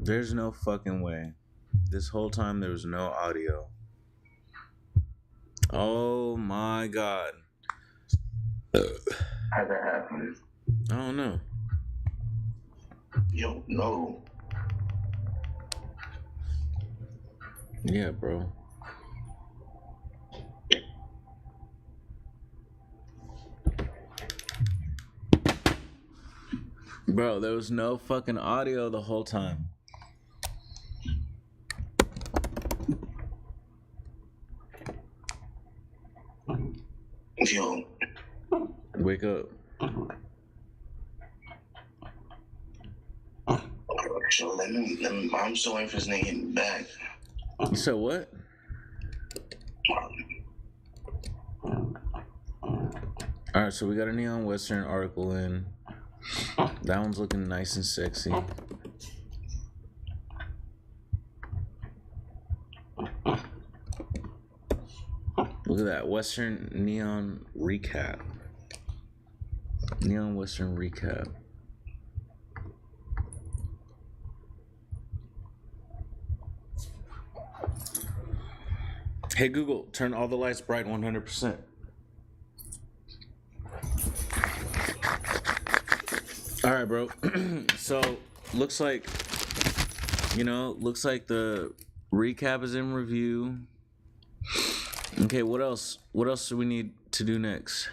There's no fucking way. This whole time there was no audio. Oh my god. How'd that happen? I don't know. Yo, no. Yeah, bro. Bro, there was no fucking audio the whole time. Yo. Wake up. So let me, I'm still waiting for this nigga getting back. You said what? Alright, so we got a Neon Western article in. That one's looking nice and sexy. Look at that. Western Neon Recap. Neon Western Recap. Hey Google, turn all the lights bright 100%. All right, bro. So looks like the recap is in review. Okay, what else? What else do we need to do next?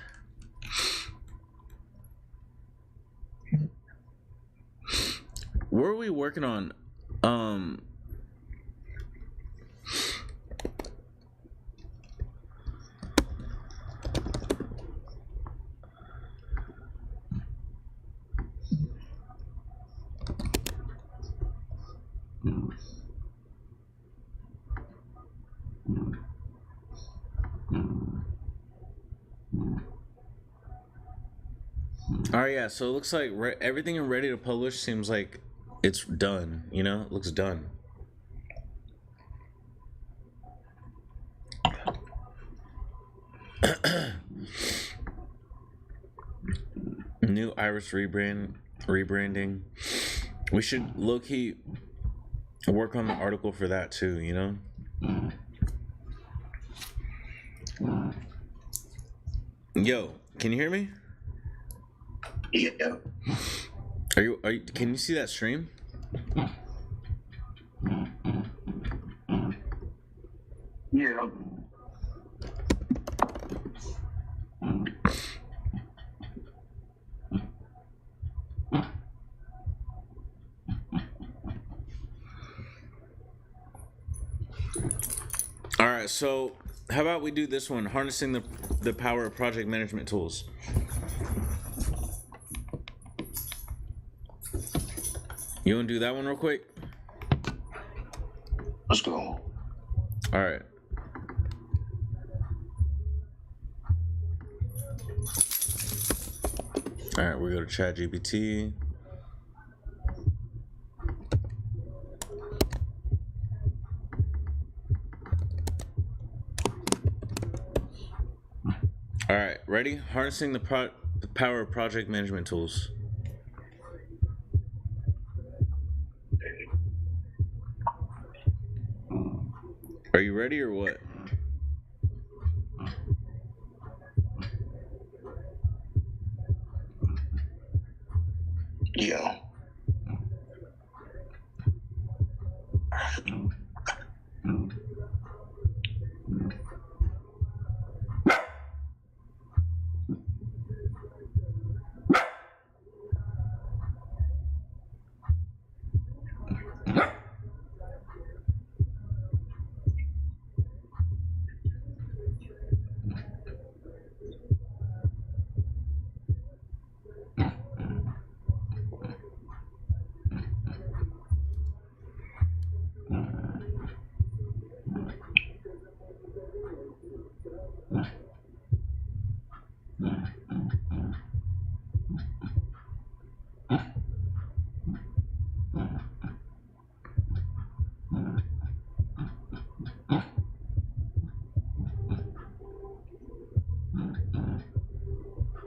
What are we working on? All right, yeah. So it looks like everything in ready to publish seems like it's done. You know, it looks done. New Iris rebranding. We should low key work on the article for that too. You know. Yo, can you hear me? Yeah. Are you? Can you see that stream? Yeah. All right, so how about we do this one, harnessing the power of project management tools. You want to do that one real quick? Let's go. All right. All right, we go to ChatGPT. All right, ready? Harnessing the power of project management tools. Are you ready or what? Yeah.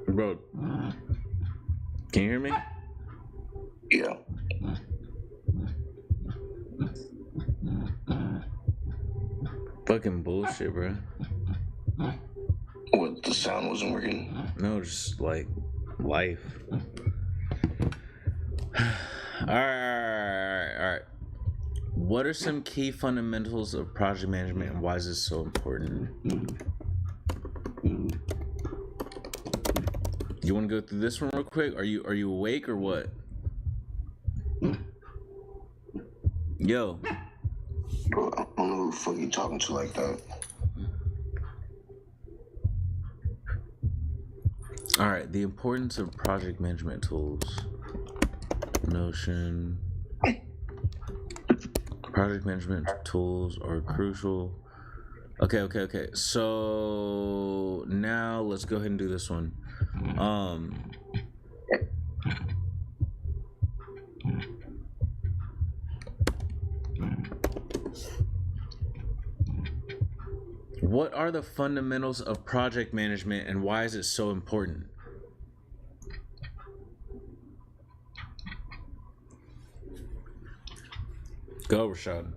Bro, can you hear me? Yeah. Fucking bullshit, bro. What, the sound wasn't working? No, just like life. All right. What are some key fundamentals of project management and why is this so important? You want to go through this one real quick? Are you awake or what? Yo. Bro, I don't know who the fuck you talking to like that. All right, the importance of project management tools. Notion. Project management tools are crucial. Okay. So now let's go ahead and do this one. What are the fundamentals of project management and why is it so important? Go, Rashad.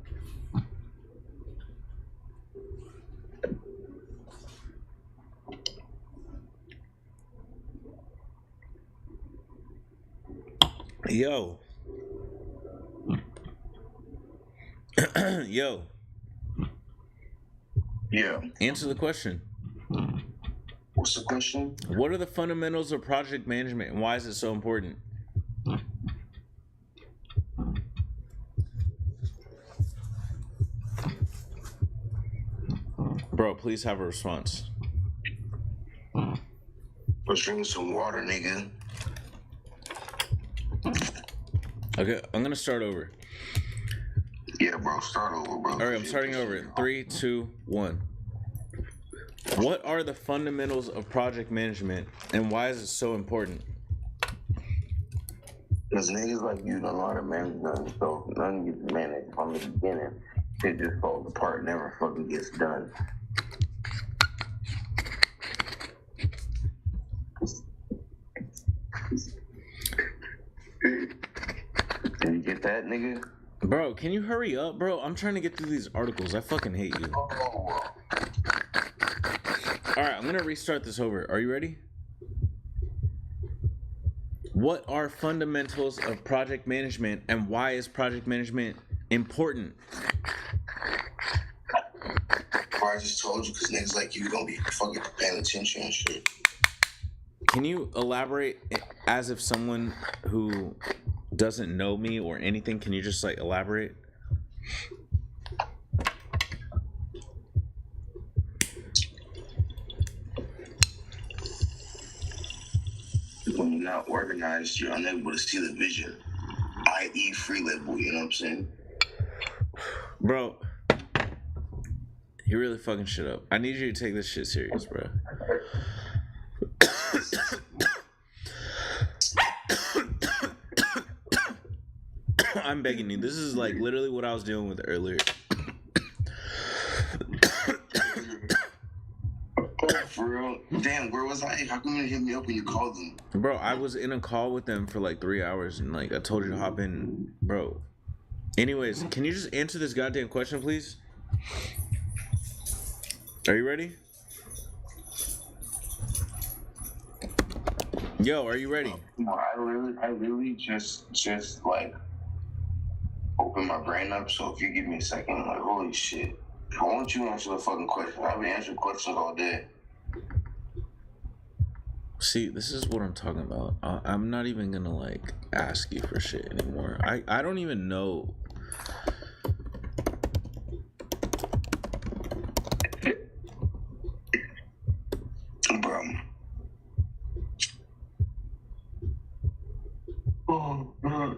Yo. Yo. Yeah. Answer the question. What's the question? What are the fundamentals of project management and why is it so important? Bro, please have a response. Let's drink some water, nigga. Okay, I'm gonna start over. Yeah, bro, start over, bro. All right, I'm starting over. 3, 2, 1. What are the fundamentals of project management and why is it so important? Because niggas like you don't know how to manage nothing, so nothing gets managed from the beginning. It just falls apart, never fucking gets done. Did you get that, nigga? Bro, can you hurry up, bro? I'm trying to get through these articles. I fucking hate you. Oh. All right, I'm gonna restart this over. Are you ready? What are fundamentals of project management and why is project management important? I just told you because niggas like you don't be fucking paying attention and shit. Can you elaborate as if someone who doesn't know me or anything? Can you just like elaborate? When you're not organized, you're unable to see the vision, i.e. free label, you know what I'm saying? Bro, you really fucking shit up. I need you to take this shit serious, bro. I'm begging you. This is like literally what I was dealing with earlier. For real? Damn, where was I? How come you didn't hit me up when you called them? Bro, I was in a call with them for like 3 hours and like I told you to hop in, bro. Anyways, can you just answer this goddamn question, please? Are you ready? Yo, are you ready? No, I literally just like open my brain up. So if you give me a second, I'm like, holy shit. I want you to answer the fucking question. I've been answering questions all day. See, this is what I'm talking about. I'm not even gonna like ask you for shit anymore. I don't even know. Bro. Oh, bro.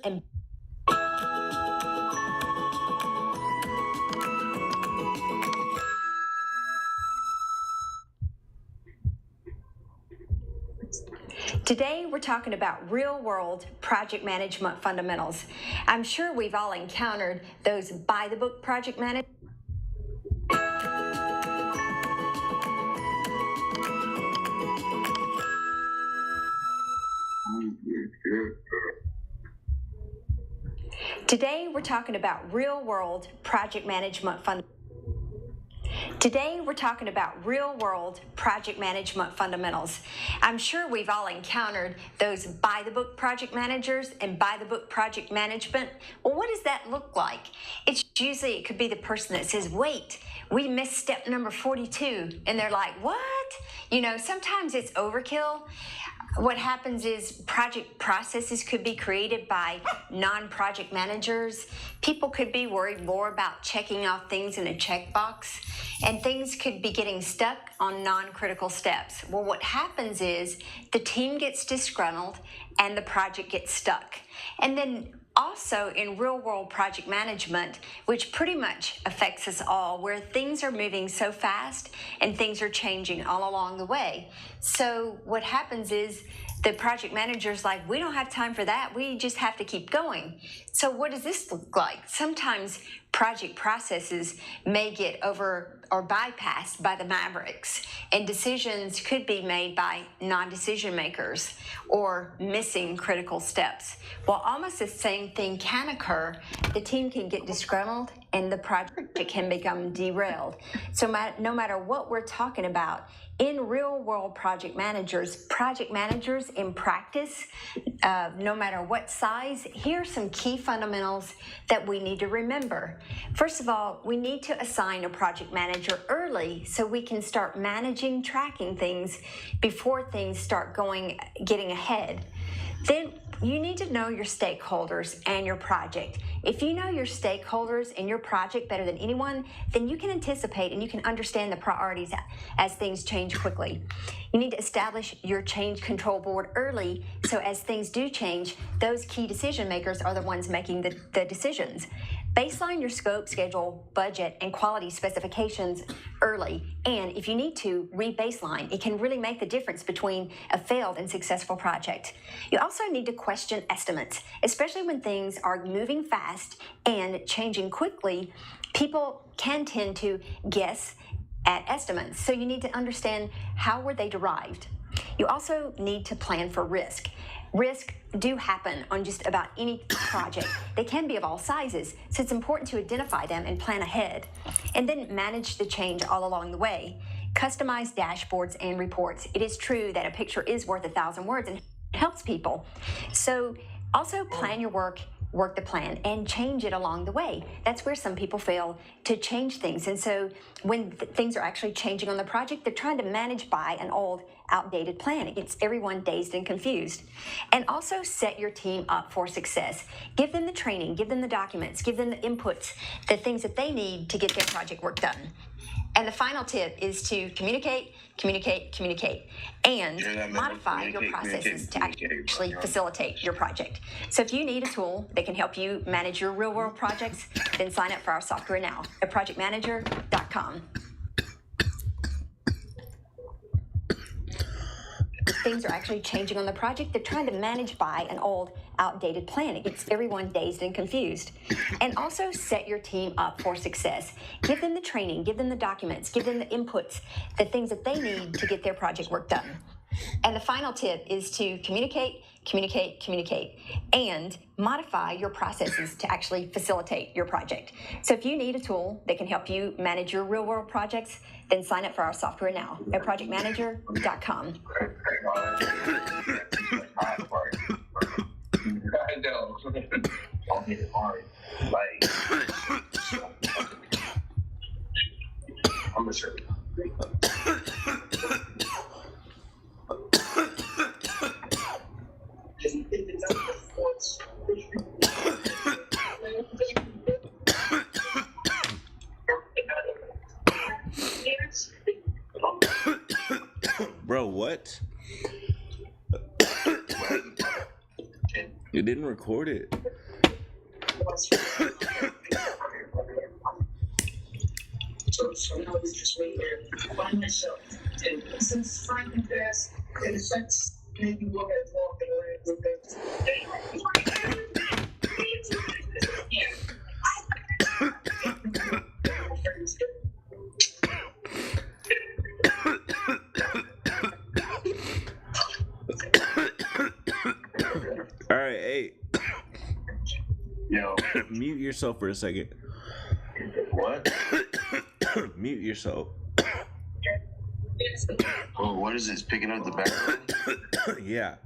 And Today, we're talking about real-world project management fundamentals. I'm sure we've all encountered those by-the-book project management. Today, we're talking about real-world project management fundamentals. Today, we're talking about real-world project management fundamentals. I'm sure we've all encountered those by-the-book project managers and by-the-book project management. Well, what does that look like? It's usually, it could be the person that says, wait, we missed step number 42. And they're like, what? You know, sometimes it's overkill. What happens is project processes could be created by non-project managers. People could be worried more about checking off things in a checkbox, and things could be getting stuck on non-critical steps. Well, what happens is the team gets disgruntled and the project gets stuck. And then also in real-world project management, which pretty much affects us all, where things are moving so fast and things are changing all along the way. So what happens is the project manager's like, we don't have time for that. We just have to keep going. So what does this look like? Sometimes project processes may get over or bypassed by the mavericks, and decisions could be made by non-decision makers or missing critical steps. Well, almost the same thing can occur. The team can get disgruntled and the project can become derailed. So no matter what we're talking about, in real-world project managers in practice, no matter what size, here are some key fundamentals that we need to remember. First of all, we need to assign a project manager early so we can start managing, tracking things before things start getting ahead. Then you need to know your stakeholders and your project. If you know your stakeholders and your project better than anyone, then you can anticipate and you can understand the priorities as things change quickly. You need to establish your change control board early, so as things do change, those key decision makers are the ones making the decisions. Baseline your scope, schedule, budget, and quality specifications early, and if you need to, re-baseline. It can really make the difference between a failed and successful project. You also need to question estimates, especially when things are moving fast and changing quickly. People can tend to guess at estimates, so you need to understand how were they derived. You also need to plan for risk. Risks do happen on just about any project. They can be of all sizes, so it's important to identify them and plan ahead. And then manage the change all along the way. Customize dashboards and reports. It is true that a picture is worth 1,000 words and helps people. So also plan your work the plan, and change it along the way. That's where some people fail to change things. And so when things are actually changing on the project, they're trying to manage by an old, outdated plan. It gets everyone dazed and confused. And also set your team up for success. Give them the training, give them the documents, give them the inputs, the things that they need to get their project work done. And the final tip is to communicate, and modify your processes to actually facilitate your project. So if you need a tool that can help you manage your real-world projects, then sign up for our software now at projectmanager.com. Things are actually changing on the project. They're trying to manage by an old, outdated plan. It gets everyone dazed and confused. And also set your team up for success. Give them the training, give them the documents, give them the inputs, the things that they need to get their project work done. And the final tip is to communicate, and modify your processes to actually facilitate your project. So if you need a tool that can help you manage your real-world projects, then sign up for our software now at projectmanager.com. I know. Don't hit it hard. Like, I'm gonna show you. Bro, what? You didn't record it. So now we just wait here by myself. And since Frank confessed, it affects you guys walking around with this. All right, hey, Yo, mute yourself for a second. what? Mute yourself. Oh, what is this? Picking up the background? Yeah.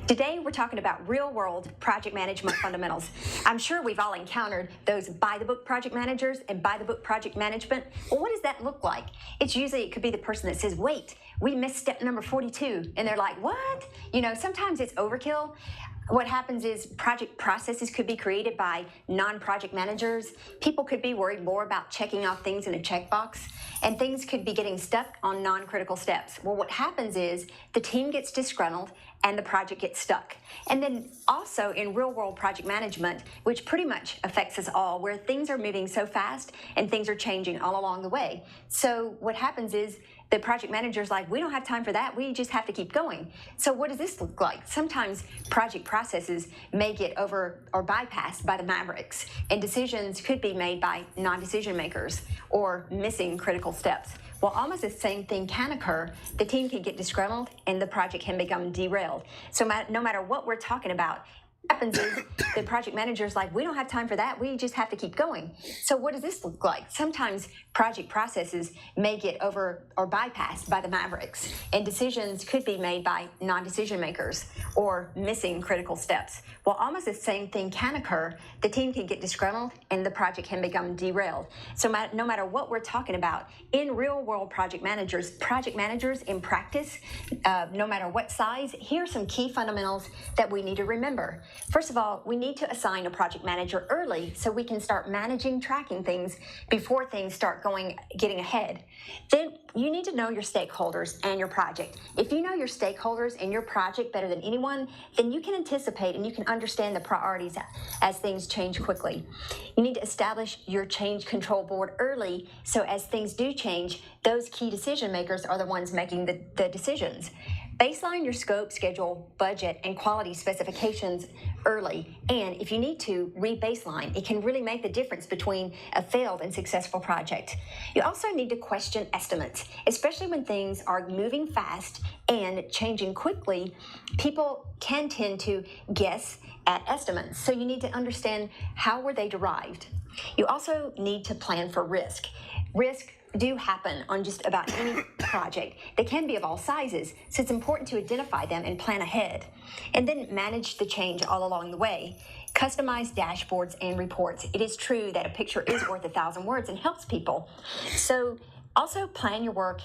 Today, we're talking about real-world project management fundamentals. I'm sure we've all encountered those by-the-book project managers and by-the-book project management. Well, what does that look like? It could be the person that says, wait, we missed step number 42. And they're like, what? You know, sometimes it's overkill. What happens is project processes could be created by non-project managers. People could be worried more about checking off things in a checkbox, and things could be getting stuck on non-critical steps. Well, what happens is the team gets disgruntled and the project gets stuck. And then also in real-world project management, which pretty much affects us all, where things are moving so fast and things are changing all along the way. So what happens is the project manager's like, we don't have time for that. We just have to keep going. So what does this look like? Sometimes project processes may get over or bypassed by the mavericks, and decisions could be made by non-decision makers or missing critical steps. Well, almost the same thing can occur. The team can get disgruntled and the project can become derailed. So no matter what we're talking about, happens is the project manager's like, we don't have time for that. We just have to keep going. So what does this look like? Sometimes project processes may get over or bypassed by the mavericks, and decisions could be made by non-decision makers or missing critical steps. Well, almost the same thing can occur. The team can get disgruntled and the project can become derailed. So no matter what we're talking about, in real world project managers in practice, no matter what size, here are some key fundamentals that we need to remember. First of all, we need to assign a project manager early so we can start managing, tracking things before things start getting ahead. Then you need to know your stakeholders and your project. If you know your stakeholders and your project better than anyone, then you can anticipate and you can understand the priorities as things change quickly. You need to establish your change control board early so as things do change, those key decision makers are the ones making the decisions. Baseline your scope, schedule, budget, and quality specifications early. And if you need to, re-baseline. It can really make the difference between a failed and successful project. You also need to question estimates, especially when things are moving fast and changing quickly. People can tend to guess at estimates. So you need to understand how were they derived. You also need to plan for risk. Risk do happen on just about any project. They can be of all sizes, so it's important to identify them and plan ahead. And then manage the change all along the way. Customize dashboards and reports. It is true that a picture is worth 1,000 words and helps people. So also plan your work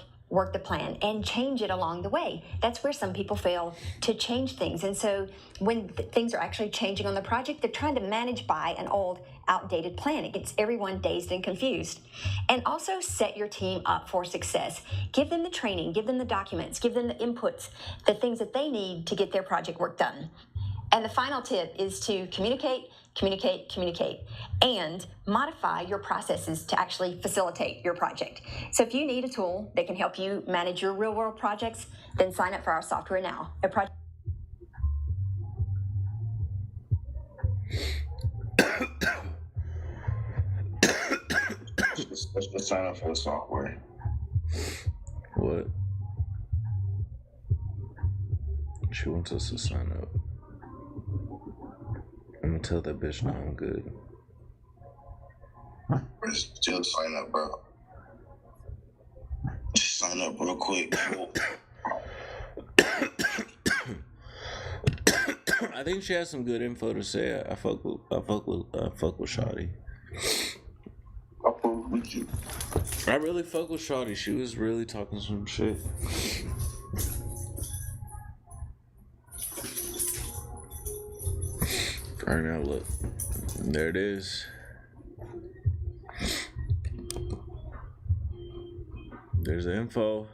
the plan and change it along the way. That's where some people fail to change things. And so when things are actually changing on the project, they're trying to manage by an old, outdated plan. It gets everyone dazed and confused. And also set your team up for success. Give them the training, give them the documents, give them the inputs, the things that they need to get their project work done. And the final tip is to communicate, and modify your processes to actually facilitate your project. So if you need a tool that can help you manage your real-world projects, then sign up for our software now. Let's just sign up for the software. What? She wants us to sign up. I'm gonna tell that bitch no, I'm good. Still sign up, bro. Just sign up real quick. I think she has some good info to say. I fuck with Shawty. I'll prove with you. I really fuck with Shawty. She was really talking some shit. Alright, now look. There it is. There's the info.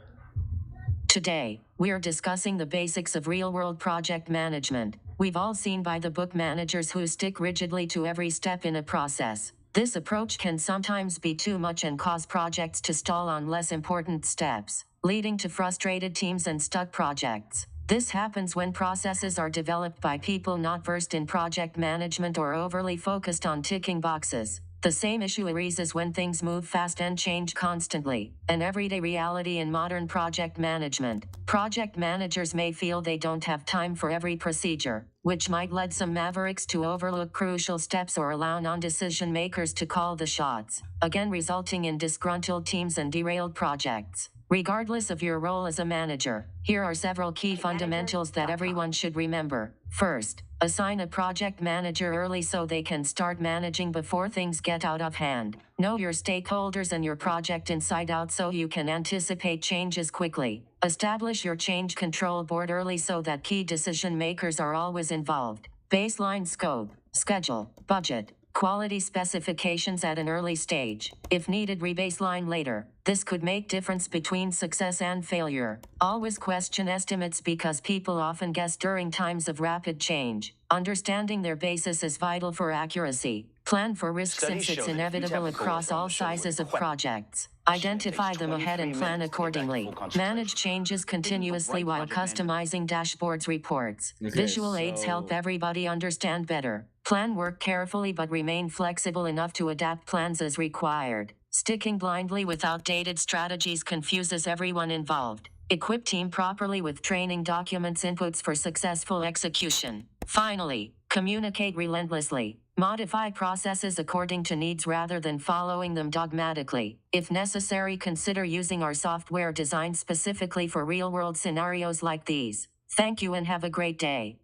Today, we're discussing the basics of real-world project management. We've all seen by-the-book managers who stick rigidly to every step in a process. This approach can sometimes be too much and cause projects to stall on less important steps, leading to frustrated teams and stuck projects. This happens when processes are developed by people not versed in project management or overly focused on ticking boxes. The same issue arises when things move fast and change constantly, an everyday reality in modern project management. Project managers may feel they don't have time for every procedure, which might lead some mavericks to overlook crucial steps or allow non-decision makers to call the shots, again resulting in disgruntled teams and derailed projects. Regardless of your role as a manager, here are several key fundamentals that everyone should remember. First, assign a project manager early so they can start managing before things get out of hand. Know your stakeholders and your project inside out so you can anticipate changes quickly. Establish your change control board early so that key decision makers are always involved. Baseline scope, schedule, budget, quality specifications at an early stage. If needed, rebaseline later. This could make difference between success and failure. Always question estimates because people often guess during times of rapid change. Understanding their basis is vital for accuracy. Plan for risks since it's inevitable across all sizes of projects. Identify them ahead and plan accordingly. Manage changes continuously while customizing dashboards, reports. Visual aids help everybody understand better. Plan work carefully but remain flexible enough to adapt plans as required. Sticking blindly with outdated strategies confuses everyone involved. Equip team properly with training documents inputs for successful execution. Finally, communicate relentlessly. Modify processes according to needs rather than following them dogmatically. If necessary, consider using our software designed specifically for real-world scenarios like these. Thank you and have a great day.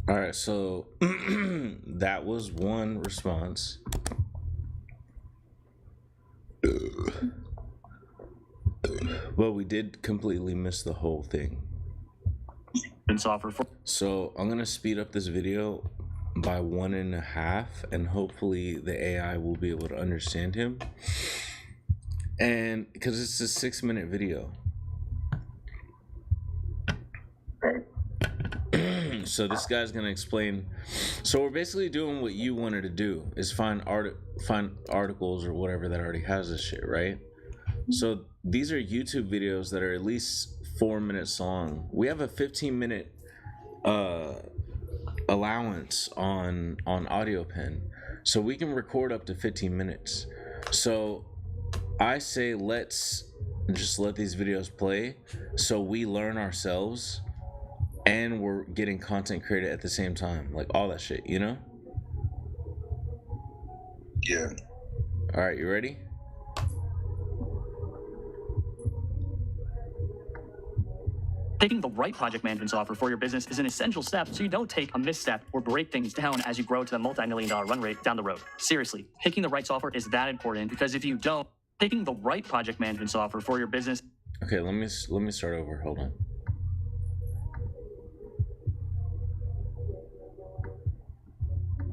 All right, so that was one response. But we did completely miss the whole thing. So I'm gonna speed up this video by 1.5, and hopefully the AI will be able to understand him. And because it's a 6-minute video. So this guy's gonna explain. So we're basically doing what you wanted to do, is find articles or whatever that already has this shit, right? So these are YouTube videos that are at least 4 minutes long. We have a 15-minute allowance on AudioPen, so we can record up to 15 minutes. So I say let's just let these videos play so we learn ourselves and we're getting content created at the same time, like all that shit, you know? Yeah. All right, you ready? Picking the right project management software for your business is an essential step so you don't take a misstep or break things down as you grow to the multi-million-dollar run rate down the road. Seriously, picking the right software is that important, because if you don't, picking the right project management software for your business. Okay, let me start over. Hold on.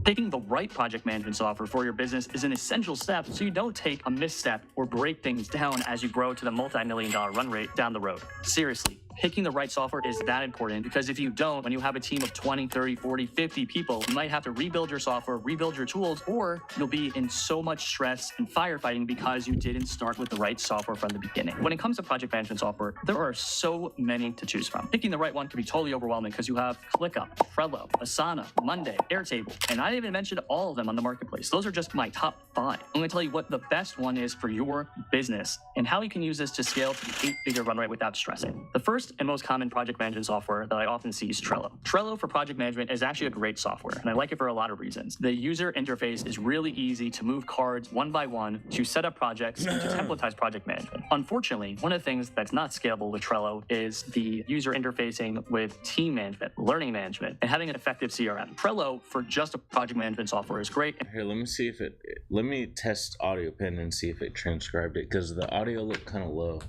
Picking the right project management software for your business is an essential step so you don't take a misstep or break things down as you grow to the multi-million-dollar run rate down the road. Seriously, picking the right software is that important, because if you don't, when you have a team of 20, 30, 40, 50 people, you might have to rebuild your software, rebuild your tools, or you'll be in so much stress and firefighting because you didn't start with the right software from the beginning. When it comes to project management software, there are so many to choose from. Picking the right one can be totally overwhelming because you have ClickUp, Trello, Asana, Monday, Airtable, and I didn't even mention all of them on the marketplace. Those are just my top 5. I'm going to tell you what the best one is for your business and how you can use this to scale to the 8-figure run rate without stressing. The first and most common project management software that I often see is Trello. Trello for project management is actually a great software, and I like it for a lot of reasons. The user interface is really easy to move cards one by one, to set up projects, and to templatize project management. Unfortunately, one of the things that's not scalable with Trello is the user interfacing with team management, learning management, and having an effective CRM. Trello for just a project management software is great. Here, let me see if let me test AudioPen and see if it transcribed it, because the audio looked kind of low.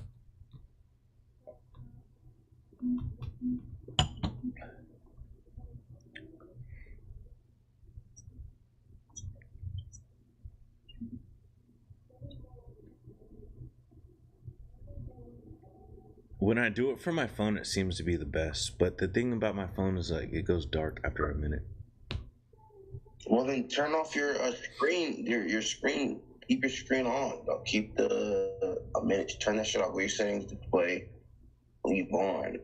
When I do it from my phone, it seems to be the best, but the thing about my phone is, like, it goes dark after a minute. Well, then turn off your screen. Your screen. Keep your screen on. Don't keep the a minute. Turn that shit off. Where your settings display. Leave on.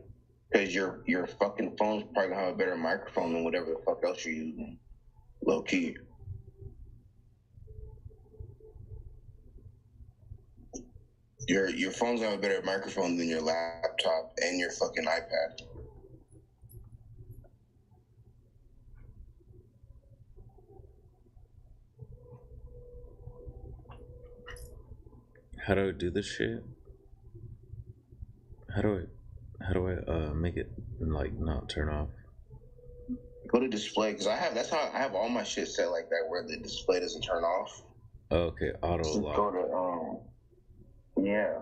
Because your fucking phone's probably gonna have a better microphone than whatever the fuck else you're using. Low key. Your phone's gonna have a better microphone than your laptop and your fucking iPad. How do I do this shit? How do I make it like not turn off? Go to display, because that's how I have all my shit set like that, where the display doesn't turn off. Okay, auto Just lock. go to yeah.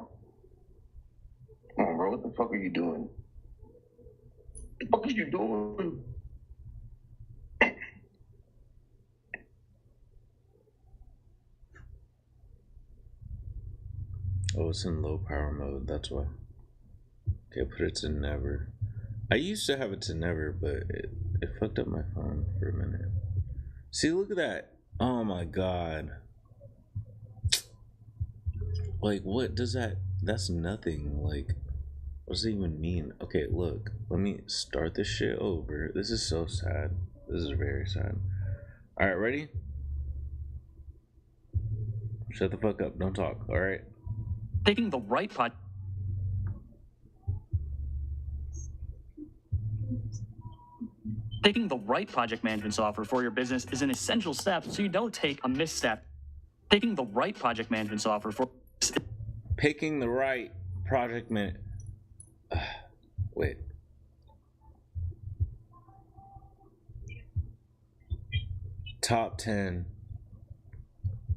Come on, bro. What the fuck are you doing? What the fuck are you doing? Oh, it's in low power mode, that's why. Okay, put it to never. I used to have it to never, but it fucked up my phone for a minute. See, look at that. Oh my god. Like, what does that... That's nothing. Like, what does it even mean? Okay, look. Let me start this shit over. This is so sad. This is very sad. Alright, ready? Shut the fuck up. Don't talk, alright? Picking the right project. Picking the right project management software for your business is an essential step so you don't take a misstep. Picking the right project management software for... Picking the right project man... Wait. Top 10.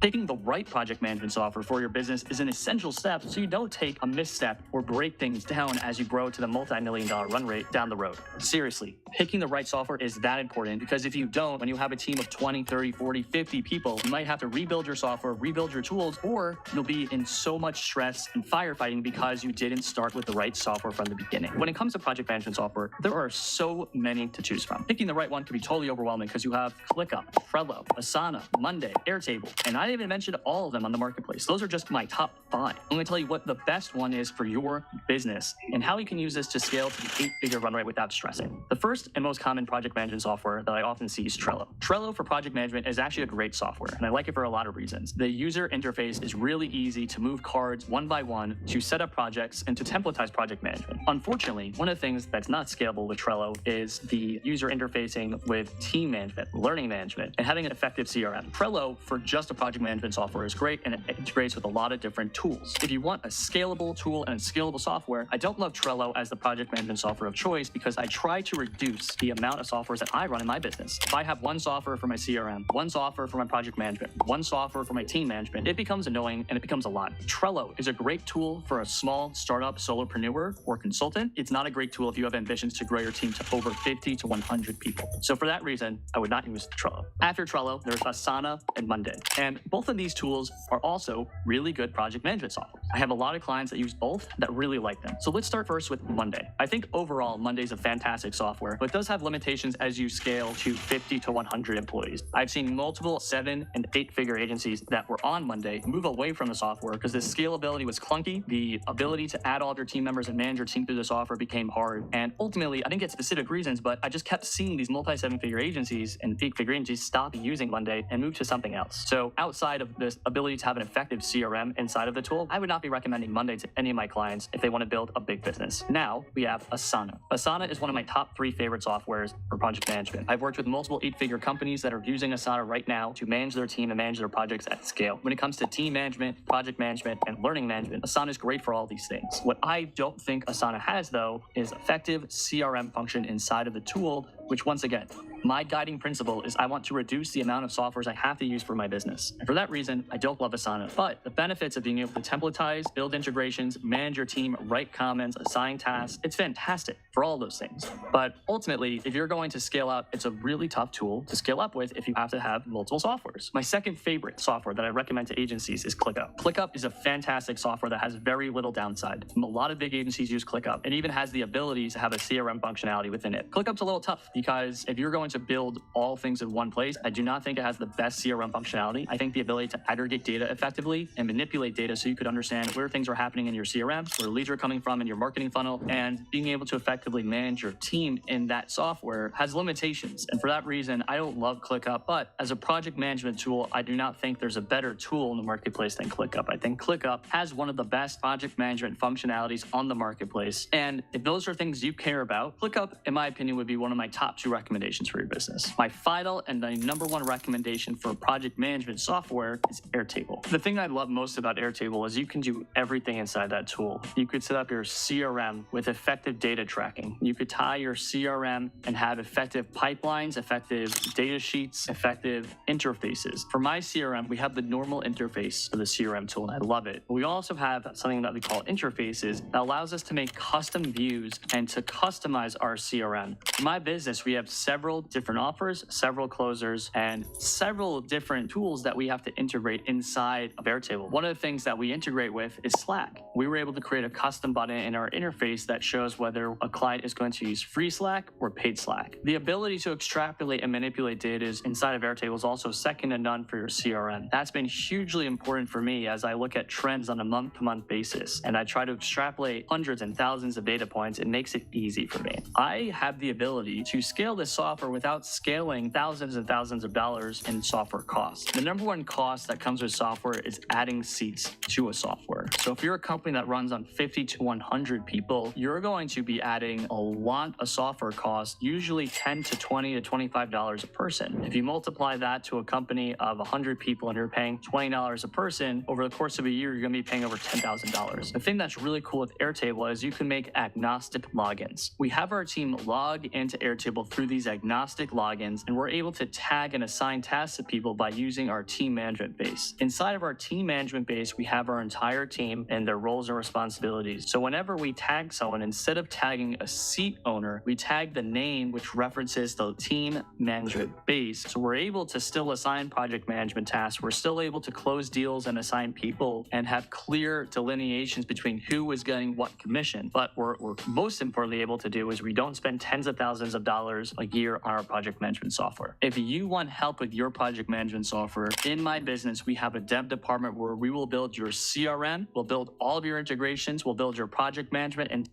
Picking the right project management software for your business is an essential step so you don't take a misstep or break things down as you grow to the multi-million-dollar run rate down the road. Seriously, picking the right software is that important, because if you don't, when you have a team of 20, 30, 40, 50 people, you might have to rebuild your software, rebuild your tools, or you'll be in so much stress and firefighting because you didn't start with the right software from the beginning. When it comes to project management software, there are so many to choose from. Picking the right one can be totally overwhelming because you have ClickUp, Trello, Asana, Monday, Airtable, and I didn't even mention all of them on the marketplace. Those are just my top 5. I'm going to tell you what the best one is for your business and how you can use this to scale to the 8-figure run rate without stressing. The first and most common project management software that I often see is Trello. Trello for project management is actually a great software, and I like it for a lot of reasons. The user interface is really easy to move cards one by one, to set up projects, and to templatize project management. Unfortunately, one of the things that's not scalable with Trello is the user interfacing with team management, learning management, and having an effective CRM. Trello for just a project management software is great, and it integrates with a lot of different tools. If you want a scalable tool and a scalable software, I don't love Trello as the project management software of choice because I try to reduce the amount of softwares that I run in my business. If I have one software for my CRM, one software for my project management, one software for my team management, it becomes annoying and it becomes a lot. Trello is a great tool for a small startup solopreneur or consultant. It's not a great tool if you have ambitions to grow your team to over 50 to 100 people. So for that reason, I would not use Trello. After Trello, there's Asana and Monday. And both of these tools are also really good project management software. I have a lot of clients that use both that really like them. So let's start first with Monday. I think overall, Monday is a fantastic software, but it does have limitations as you scale to 50 to 100 employees. I've seen multiple 7- and 8-figure agencies that were on Monday move away from the software because the scalability was clunky. The ability to add all of your team members and manage your team through the software became hard. And ultimately, I didn't get specific reasons, but I just kept seeing these multi-7-figure agencies and 8-figure agencies stop using Monday and move to something else. So outside of this ability to have an effective CRM inside of the tool, I would not be recommending Monday to any of my clients if they want to build a big business. Now we have Asana. Asana is one of my top 3 favorite softwares for project management. I've worked with multiple 8-figure companies that are using Asana right now to manage their team and manage their projects at scale. When it comes to team management, project management, and learning management, Asana is great for all these things. What I don't think Asana has, though, is effective CRM function inside of the tool, which once again, my guiding principle is I want to reduce the amount of softwares I have to use for my business. And for that reason, I don't love Asana. But the benefits of being able to templatize, build integrations, manage your team, write comments, assign tasks, it's fantastic for all those things. But ultimately, if you're going to scale up, it's a really tough tool to scale up with if you have to have multiple softwares. My second favorite software that I recommend to agencies is ClickUp. ClickUp is a fantastic software that has very little downside. A lot of big agencies use ClickUp. It even has the ability to have a CRM functionality within it. ClickUp's a little tough because if you're going going to build all things in one place. I do not think it has the best CRM functionality. I think the ability to aggregate data effectively and manipulate data so you could understand where things are happening in your CRM, where leads are coming from in your marketing funnel, and being able to effectively manage your team in that software has limitations. And for that reason, I don't love ClickUp, but as a project management tool, I do not think there's a better tool in the marketplace than ClickUp. I think ClickUp has one of the best project management functionalities on the marketplace. And if those are things you care about, ClickUp, in my opinion, would be one of my top 2 recommendations for your business. My final and the number 1 recommendation for project management software is Airtable. The thing I love most about Airtable is you can do everything inside that tool. You could set up your CRM with effective data tracking. You could tie your CRM and have effective pipelines, effective data sheets, effective interfaces. For my CRM, we have the normal interface for the CRM tool, and I love it. We also have something that we call interfaces that allows us to make custom views and to customize our CRM. In my business, we have several different offers, several closers, and several different tools that we have to integrate inside of Airtable. One of the things that we integrate with is Slack. We were able to create a custom button in our interface that shows whether a client is going to use free Slack or paid Slack. The ability to extrapolate and manipulate data inside of Airtable is also second to none for your CRM. That's been hugely important for me as I look at trends on a month-to-month basis, and I try to extrapolate hundreds and thousands of data points. It makes it easy for me. I have the ability to scale this software without scaling thousands and thousands of dollars in software costs. The number 1 cost that comes with software is adding seats to a software. So if you're a company that runs on 50 to 100 people, you're going to be adding a lot of software costs, usually $10 to $20 to $25 a person. If you multiply that to a company of 100 people and you're paying $20 a person, over the course of a year, you're going to be paying over $10,000. The thing that's really cool with Airtable is you can make agnostic logins. We have our team log into Airtable through these agnostic logins, and we're able to tag and assign tasks to people by using our team management base. Inside of our team management base, we have our entire team and their roles and responsibilities. So whenever we tag someone, instead of tagging a seat owner, we tag the name which references the team management base. So we're able to still assign project management tasks. We're still able to close deals and assign people and have clear delineations between who is getting what commission. But we're most importantly able to do is we don't spend tens of thousands of dollars a year on our project management software. If you want help with your project management software, in my business, we have a dev department where we will build your CRM, we'll build all of your integrations, we'll build your project management, and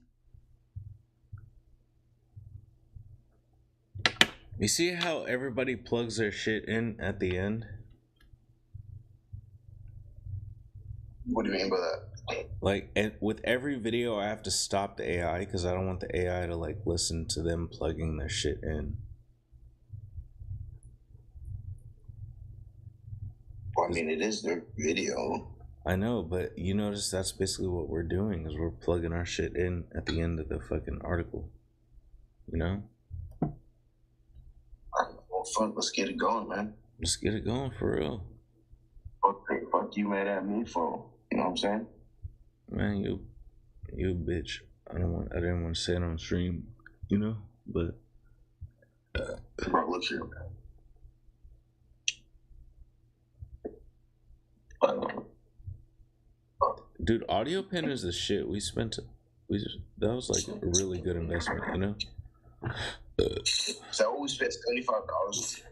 You see how everybody plugs their shit in at the end? What do you mean by that? Like, and with every video, I have to stop the AI because I don't want the AI to like listen to them plugging their shit in. Well, I mean, it is their video. I know, but you notice that's basically what we're doing is we're plugging our shit in at the end of the fucking article. You know? Well, fuck, let's get it going, man. Let's get it going for real. Fuck you mad at me for, you know what I'm saying? Man, you a bitch. I didn't want to say it on stream, you know, but Bro, look here, man. dude, AudioPen is the shit. That was like a really good investment, you know? So we spent $75.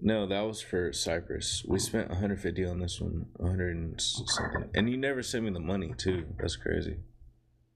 No, that was for Cypress. We spent 150 on this one, 100 and something. And you never sent me the money too. That's crazy.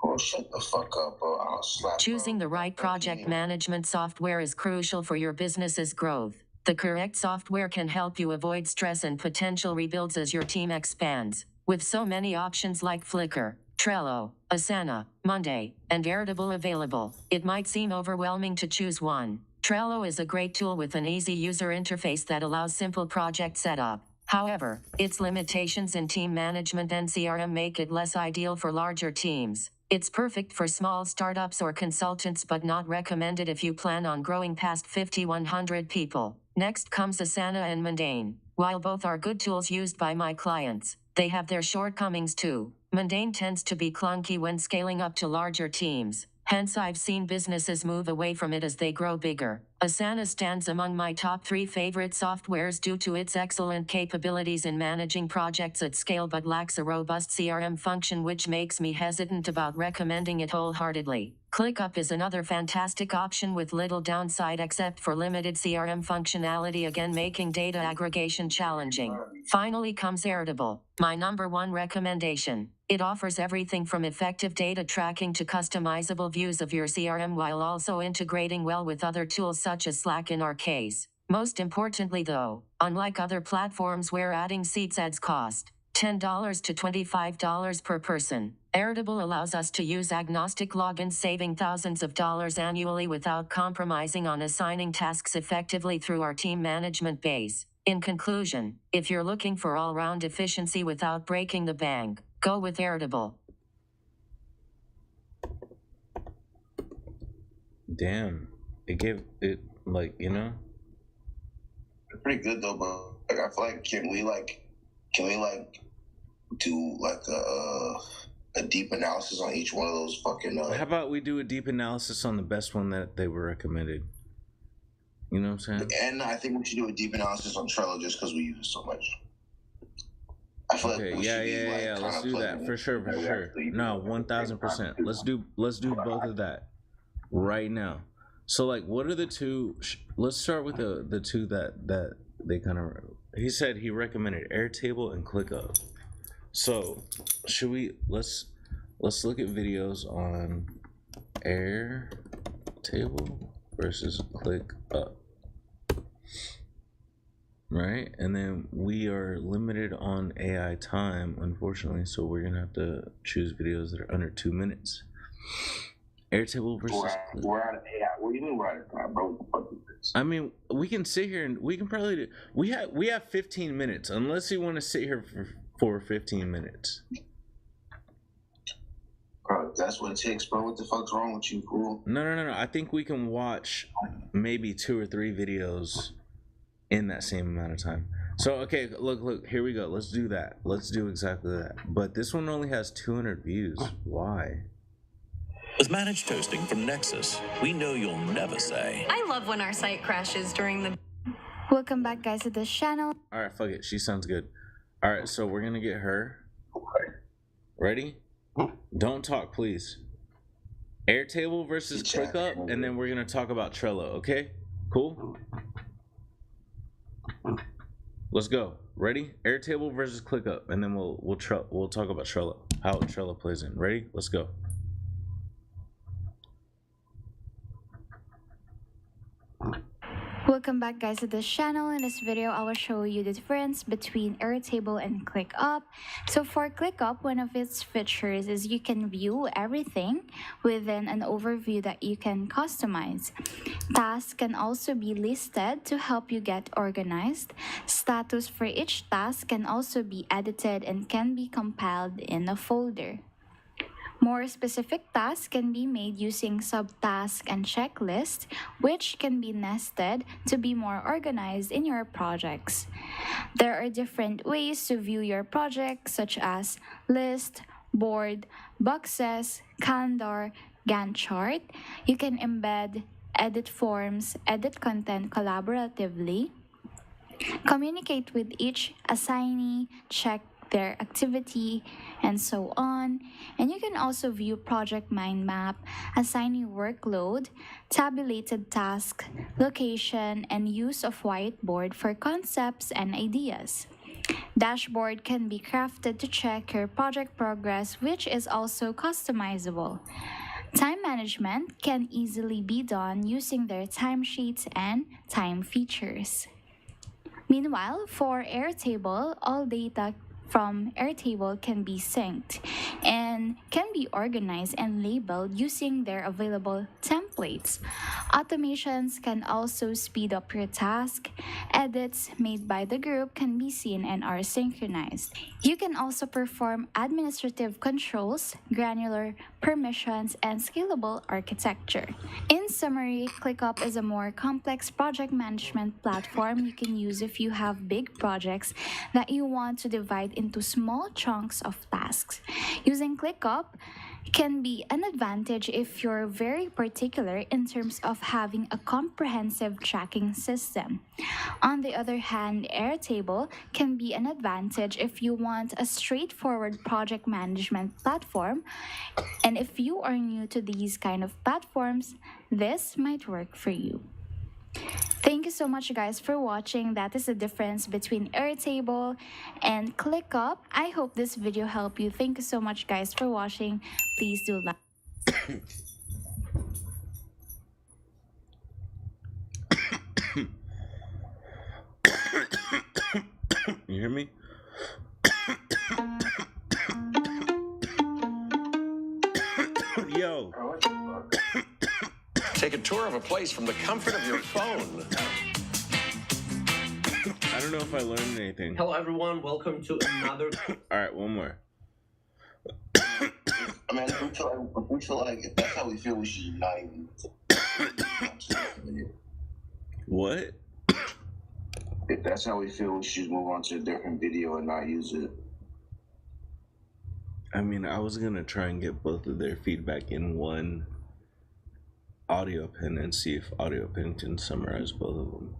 Oh, shut the fuck up, bro. I'll slap. Choosing the right project management software is crucial for your business's growth. The correct software can help you avoid stress and potential rebuilds as your team expands. With so many options like Flickr, Trello, Asana, Monday, and Airtable available, it might seem overwhelming to choose one. Trello is a great tool with an easy user interface that allows simple project setup. However, its limitations in team management and CRM make it less ideal for larger teams. It's perfect for small startups or consultants but not recommended if you plan on growing past 5,100 people. Next comes Asana and Mundane. While both are good tools used by my clients, they have their shortcomings too. Mundane tends to be clunky when scaling up to larger teams. Hence, I've seen businesses move away from it as they grow bigger. Asana stands among my top 3 favorite softwares due to its excellent capabilities in managing projects at scale but lacks a robust CRM function, which makes me hesitant about recommending it wholeheartedly. ClickUp is another fantastic option with little downside except for limited CRM functionality, again making data aggregation challenging. Finally comes Airtable, my number 1 recommendation. It offers everything from effective data tracking to customizable views of your CRM while also integrating well with other tools such as Slack in our case. Most importantly though, unlike other platforms where adding seats adds cost, $10 to $25 per person, Airtable allows us to use agnostic logins, saving thousands of dollars annually without compromising on assigning tasks effectively through our team management base. In conclusion, if you're looking for all-round efficiency without breaking the bank, go with Airtable. Damn. It gave it, like, you know? It's pretty good though, but like I feel like can we do like a deep analysis on each one of those fucking How about we do a deep analysis on the best one that they were recommended? You know what I'm saying? and I think we should do a deep analysis on Trello just because we use it so much. I feel Okay, like we yeah. should be, Let's do that for sure. No, 1000%. Let's do both of that right now. So, like, what are the two? Let's start with the two that they kind of. He said he recommended Airtable and ClickUp. So, should we let's look at videos on Airtable versus ClickUp. Right, and then we are limited on AI time, unfortunately, so we're gonna have to choose videos that are under 2 minutes. Airtable versus we're out of AI. What do you mean we're out of time, bro? What the fuck is this? I mean, we can sit here and we can probably do, we have 15 minutes, unless you want to sit here for 15 minutes. Bro, that's what it takes, bro. What the fuck's wrong with you, fool? No. I think we can watch maybe 2 or 3 videos in that same amount of time. So, okay, look, here we go. Let's do that. Let's do exactly that. But this one only has 200 views. Why? With managed hosting from Nexus, we know you'll never say. I love when our site crashes during the... Welcome back, guys, to this channel. All right, fuck it. She sounds good. All right, so we're going to get her. Ready? Don't talk, please. Airtable versus ClickUp, and then we're going to talk about Trello, okay? Cool? Let's go. Ready? Airtable versus ClickUp, and then we'll talk about Trello. How Trello plays in. Ready? Let's go. Welcome back, guys, to this channel. In this video, I will show you the difference between Airtable and ClickUp. So for ClickUp, one of its features is you can view everything within an overview that you can customize. Tasks can also be listed to help you get organized. Status for each task can also be edited and can be compiled in a folder. More specific tasks can be made using subtasks and checklists, which can be nested to be more organized in your projects. There are different ways to view your project, such as list, board, boxes, calendar, Gantt chart. You can embed, edit forms, edit content collaboratively, communicate with each assignee, check their activity, and so on. And you can also view project mind map, assignee workload, tabulated task, location, and use of whiteboard for concepts and ideas. Dashboard can be crafted to check your project progress, which is also customizable. Time management can easily be done using their timesheets and time features. Meanwhile, for Airtable, all data from Airtable can be synced and can be organized and labeled using their available templates. Automations can also speed up your task. Edits made by the group can be seen and are synchronized. You can also perform administrative controls, granular permissions, and scalable architecture. In summary, ClickUp is a more complex project management platform you can use if you have big projects that you want to divide into small chunks of tasks. Using ClickUp, can be an advantage if you're very particular in terms of having a comprehensive tracking system. On the other hand, Airtable can be an advantage if you want a straightforward project management platform. And if you are new to these kind of platforms, this might work for you. Thank you so much, guys, for watching. That is the difference between Airtable and ClickUp. I hope this video helped you. Thank you so much, guys, for watching. Please do like. You hear me? Yo. Take a tour of a place from the comfort of your phone. I don't know if I learned anything. Hello everyone, welcome to another. Alright, one more. I mean, we feel like if that's how we feel, we should not even. What? If that's how we feel, we should move on to a different video and not use it. I mean, I was gonna try and get both of their feedback in one audio pin and see if audio pin can summarize both of them.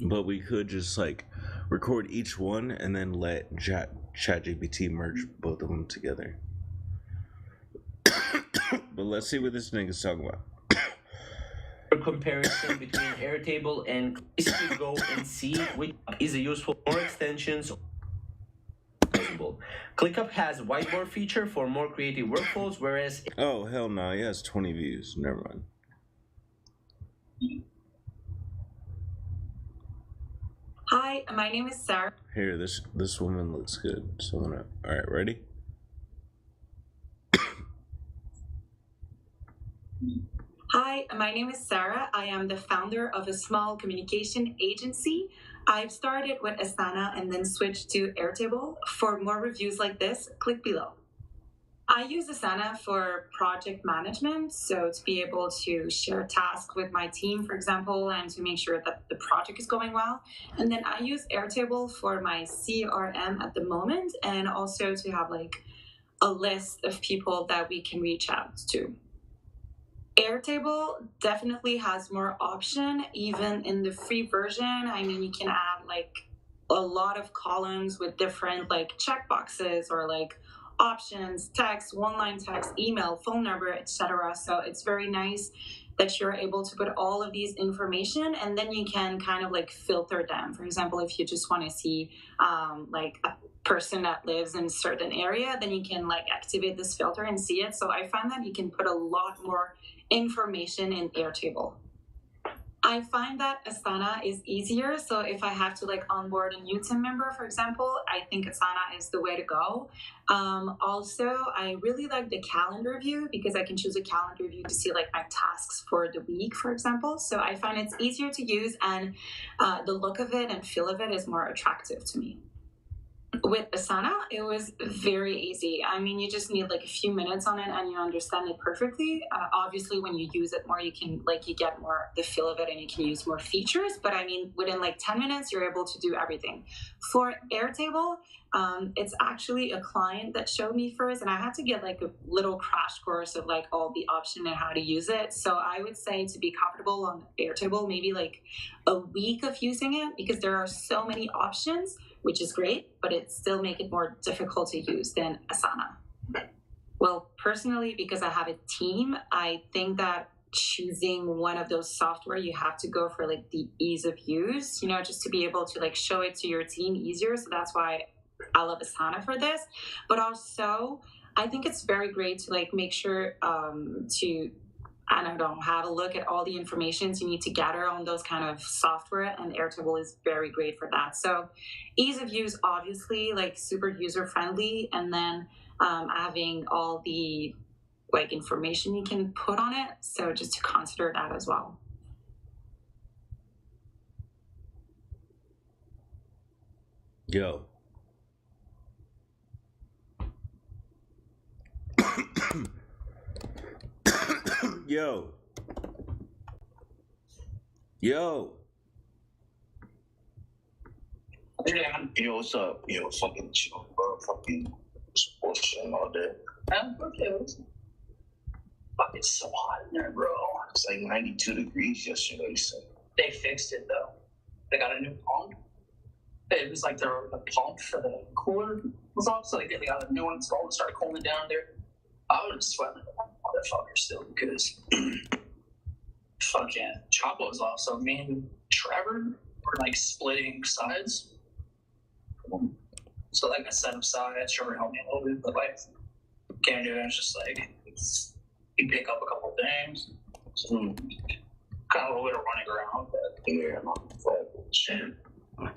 But we could just like record each one and then let ChatGPT merge both of them together. But let's see what this nigga's talking about. Comparison between Airtable and basically go and see which is useful, more extensions possible. ClickUp has whiteboard feature for more creative workflows, whereas Oh hell no, he has 20 views. Never mind. Hi, my name is Sarah. Here, this woman looks good. So I'm gonna. All right, ready? Hi, my name is Sarah. I am the founder of a small communication agency. I've started with Asana and then switched to Airtable. For more reviews like this, click below. I use Asana for project management, so to be able to share tasks with my team, for example, and to make sure that the project is going well. And then I use Airtable for my CRM at the moment, and also to have like a list of people that we can reach out to. Airtable definitely has more option, even in the free version. I mean, you can add like a lot of columns with different like checkboxes or like options, text, one-line text, email, phone number, etc. So it's very nice that you're able to put all of these information, and then you can kind of like filter them. For example, if you just want to see like a person that lives in a certain area, then you can like activate this filter and see it. So I find that you can put a lot more information in Airtable. I find that Asana is easier. So if I have to like onboard a new team member, for example, I think Asana is the way to go. Also, I really like the calendar view because I can choose a calendar view to see like my tasks for the week, for example. So I find it's easier to use, and the look of it and feel of it is more attractive to me. With Asana, it was very easy. I mean, you just need like a few minutes on it and you understand it perfectly. Obviously, when you use it more, you get more the feel of it and you can use more features. But I mean, within like 10 minutes, you're able to do everything. For Airtable, it's actually a client that showed me first, and I had to get like a little crash course of like all the options and how to use it. So I would say to be comfortable on Airtable, maybe like a week of using it, because there are so many options, which is great, but it still make it more difficult to use than Asana. Well, personally, because I have a team, I think that choosing one of those software, you have to go for like the ease of use, you know, just to be able to like show it to your team easier. So that's why I love Asana for this. But also, I think it's very great to like make sure have a look at all the information you need to gather on those kind of software, and Airtable is very great for that. So ease of use, obviously, like super user friendly, and then having all the like information you can put on it. So just to consider that as well. Yo. Yo. Yo. Yo, what's up? Yo, fucking chill, bro. fucking bullshit all day. Fuck, it's so hot in there, bro. It's like 92 degrees yesterday, so. They fixed it though. They got a new pump. It was like the pump for the cooler was off, so they got a new one installed and started cooling down there. I was sweating the motherfucker still because fucking Chapo was off. So me and Trevor were like splitting sides. So like I set him sides, Trevor helped me a little bit, but like can't do it. It's just like you pick up a couple things. So, kind of a little bit of running around, but Yeah, I'm on shit.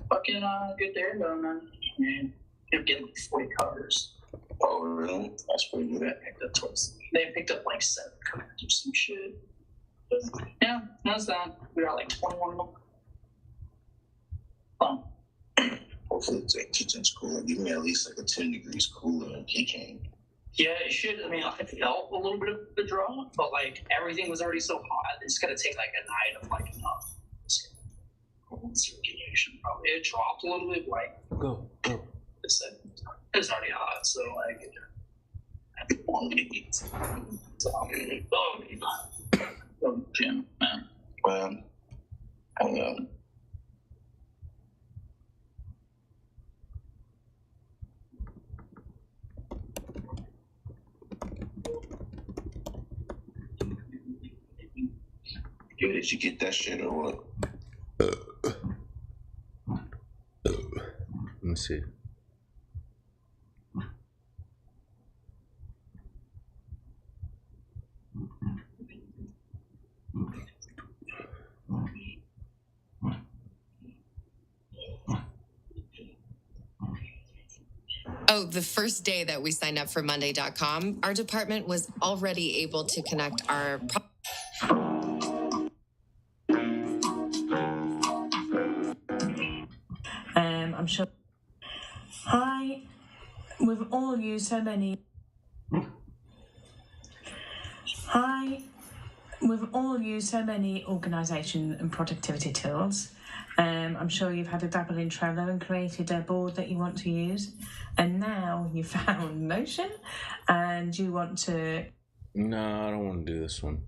Fucking good there though, man. I mean, you're getting like 40 covers. Oh, really? That's pretty good. They picked up like 7 covers or some shit. But, yeah, that's that. We got like 21 of them. Fun. Hopefully the kitchen's cooler. Give me at least like a 10 degrees cooler in the kitchen. Yeah, it should. I mean, I felt a little bit of the draw, but like everything was already so hot. It's gonna take like a night of like enough circulation. Probably it dropped a little bit. Like Go. it's already hot, so like. Jim, man. Well, I don't know. Yo, did you get that shit or what? Let me see. Oh, the first day that we signed up for Monday.com, our department was already able to connect our. I'm sure. Hi, we've all used so many. Hi, we've all used so many organisation and productivity tools. I'm sure you've had a dabble in Trello and created a board that you want to use, and now you found Notion, and you want to. No, I don't want to do this one.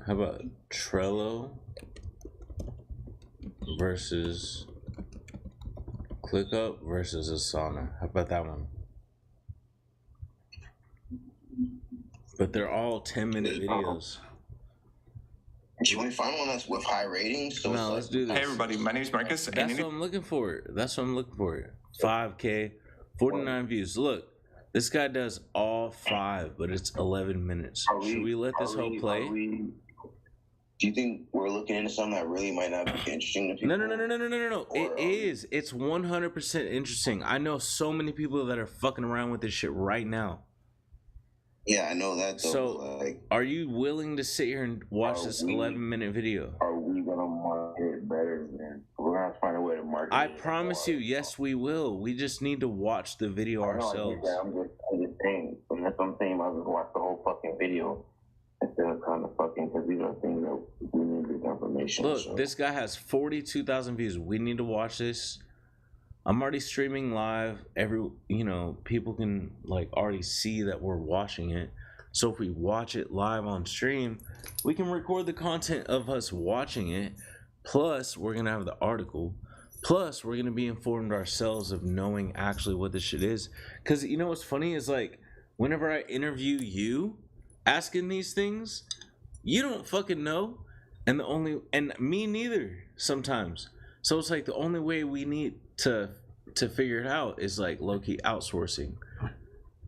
How about Trello versus ClickUp versus Asana? How about that one? But they're all 10-minute videos. Do you want to find one that's with high ratings? So No, let's do this. Hey everybody, my name is Marcus. That's what I'm looking for. 5K, 49 views. Look, this guy does all 5, but it's 11 minutes. Should we let this whole play? Do you think we're looking into something that really might not be interesting to people? No. It is. It's 100% interesting. I know so many people that are fucking around with this shit right now. Yeah, I know that. Though, so, are you willing to sit here and watch this 11-minute video? Are we gonna market better than? We're gonna find a way to market. I promise you, yes, we will. We just need to watch the video ourselves. I'm just saying. And that's what I'm saying. I was gonna watch the whole fucking video instead of kind of fucking, because these are things that we need this information. Look, this guy has 42,000 views. We need to watch this. I'm already streaming live. People can already see that we're watching it. So if we watch it live on stream, we can record the content of us watching it. Plus, we're gonna have the article. Plus, we're gonna be informed ourselves of knowing actually what this shit is. Cause you know what's funny is whenever I interview you, asking these things, you don't fucking know, and me neither sometimes. So it's the only way we need to figure it out is low-key outsourcing,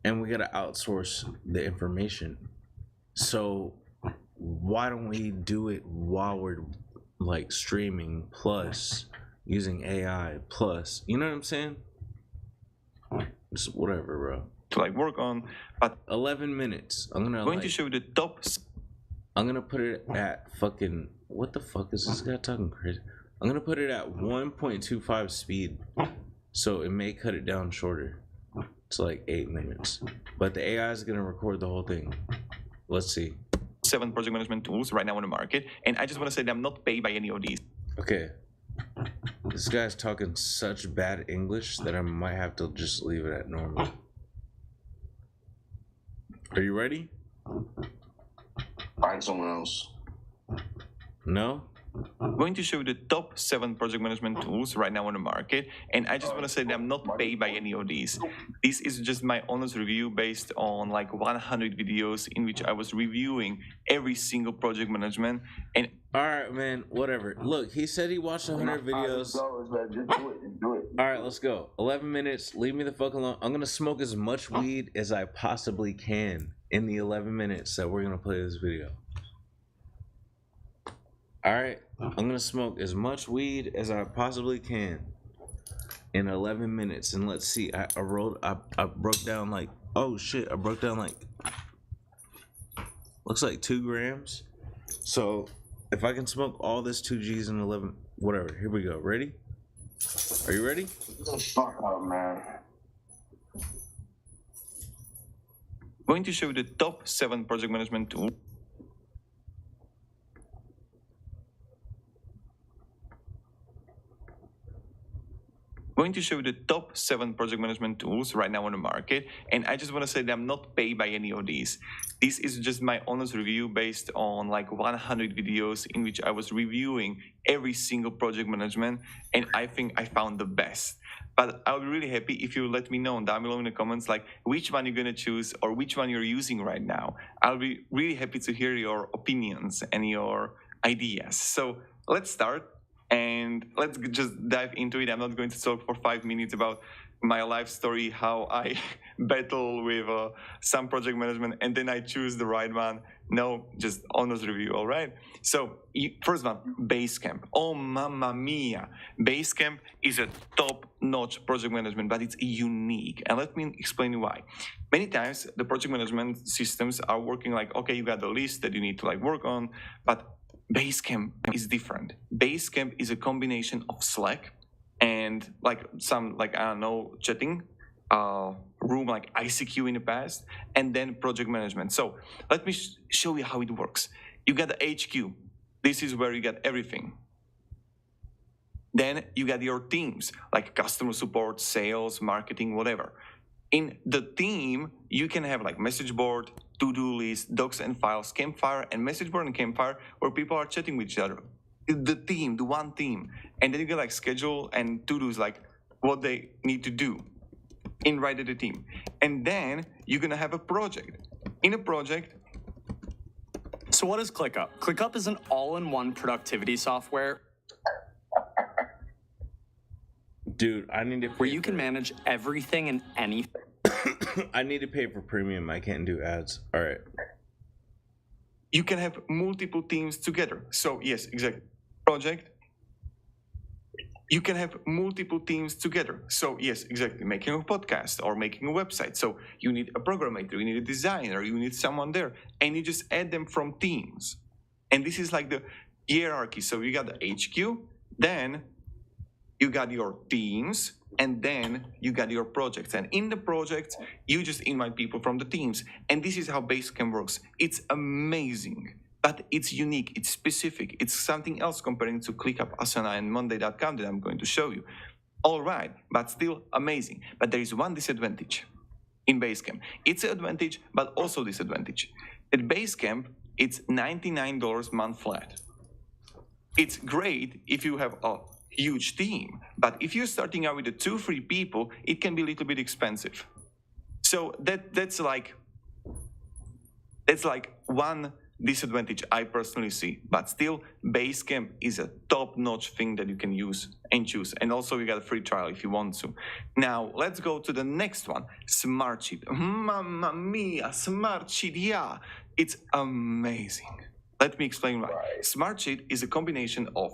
and we gotta outsource the information. So why don't we do it while we're streaming plus using AI plus, you know what I'm saying? Just whatever, bro. To work on, but 11 minutes. I'm gonna going to show the top. I'm gonna put it at fucking, what the fuck is this guy talking crazy? I'm gonna put it at 1.25 speed, so it may cut it down shorter. It's like 8 minutes, but the AI is gonna record the whole thing. Let's see. 7 project management tools right now on the market, and I just want to say that I'm not paid by any of these. Okay. This guy's talking such bad English that I might have to just leave it at normal. Are you ready? Find someone else. No? I'm going to show you the top 7 project management tools right now on the market, and I just want to say that I'm not paid by any of these. This is just my honest review based on like 100 videos in which I was reviewing every single project management. And all right, man, whatever. Look, he said he watched 100 videos. All right, let's go. 11 minutes. Leave me the fuck alone. I'm gonna smoke as much weed as I possibly can in the 11 minutes that we're gonna play this video. All right, I'm gonna smoke as much weed as I possibly can in 11 minutes, and let's see. I broke down like, oh shit, I broke down like, looks like 2 grams. So if I can smoke all this 2 G's in 11, whatever. Here we go. Ready? Are you ready? Fuck up, man. I'm going to show you the top 7 project management tools. Going to show you the top 7 project management tools right now on the market, and I just want to say that I'm not paid by any of these. This is just my honest review based on like 100 videos in which I was reviewing every single project management, and I think I found the best. But I'll be really happy if you let me know down below in the comments like which one you're gonna choose or which one you're using right now. I'll be really happy to hear your opinions and your ideas. So let's start. And let's just dive into it. I'm not going to talk for 5 minutes about my life story, how I battle with some project management and then I choose the right one. No, just honest review, all right? So first one, Basecamp. Oh, mamma mia. Basecamp is a top-notch project management, but it's unique. And let me explain why. Many times the project management systems are working like, okay, you got the list that you need to like work on, but Basecamp is different. Basecamp is a combination of Slack and like some like, I don't know, chatting room like ICQ in the past, and then project management. So let me show you how it works. You got the HQ. This is where you get everything. Then you got your teams like customer support, sales, marketing, whatever. In the team, you can have like message board, to-do list, docs and files, Campfire, and message board and Campfire where people are chatting with each other. The team, the one team. And then you get like schedule and to-dos like what they need to do in right at the team. And then you're gonna have a project. In a project. So what is ClickUp? ClickUp is an all-in-one productivity software. Dude, I need to where you can manage everything and anything. I need to pay for premium. I can't do ads. All right. You can have multiple teams together. So yes, exactly. Project. You can have multiple teams together. So yes, exactly. Making a podcast or making a website. So you need a programmer, you need a designer, you need someone there, and you just add them from teams. And this is like the hierarchy. So you got the HQ, then you got your teams, and then you got your projects. And in the projects, you just invite people from the teams. And this is how Basecamp works. It's amazing, but it's unique, it's specific. It's something else comparing to ClickUp, Asana, and Monday.com that I'm going to show you. All right, but still amazing. But there is one disadvantage in Basecamp. It's an advantage, but also disadvantage. At Basecamp, it's $99 month flat. It's great if you have a huge team, but if you're starting out with the 2-3 people, it can be a little bit expensive. So that's like one disadvantage I personally see, but still Basecamp is a top-notch thing that you can use and choose, and also you got a free trial if you want to. Now let's go to the next one, Smartsheet. Mamma mia, Smartsheet, yeah, it's amazing. Let me explain why. Smartsheet is a combination of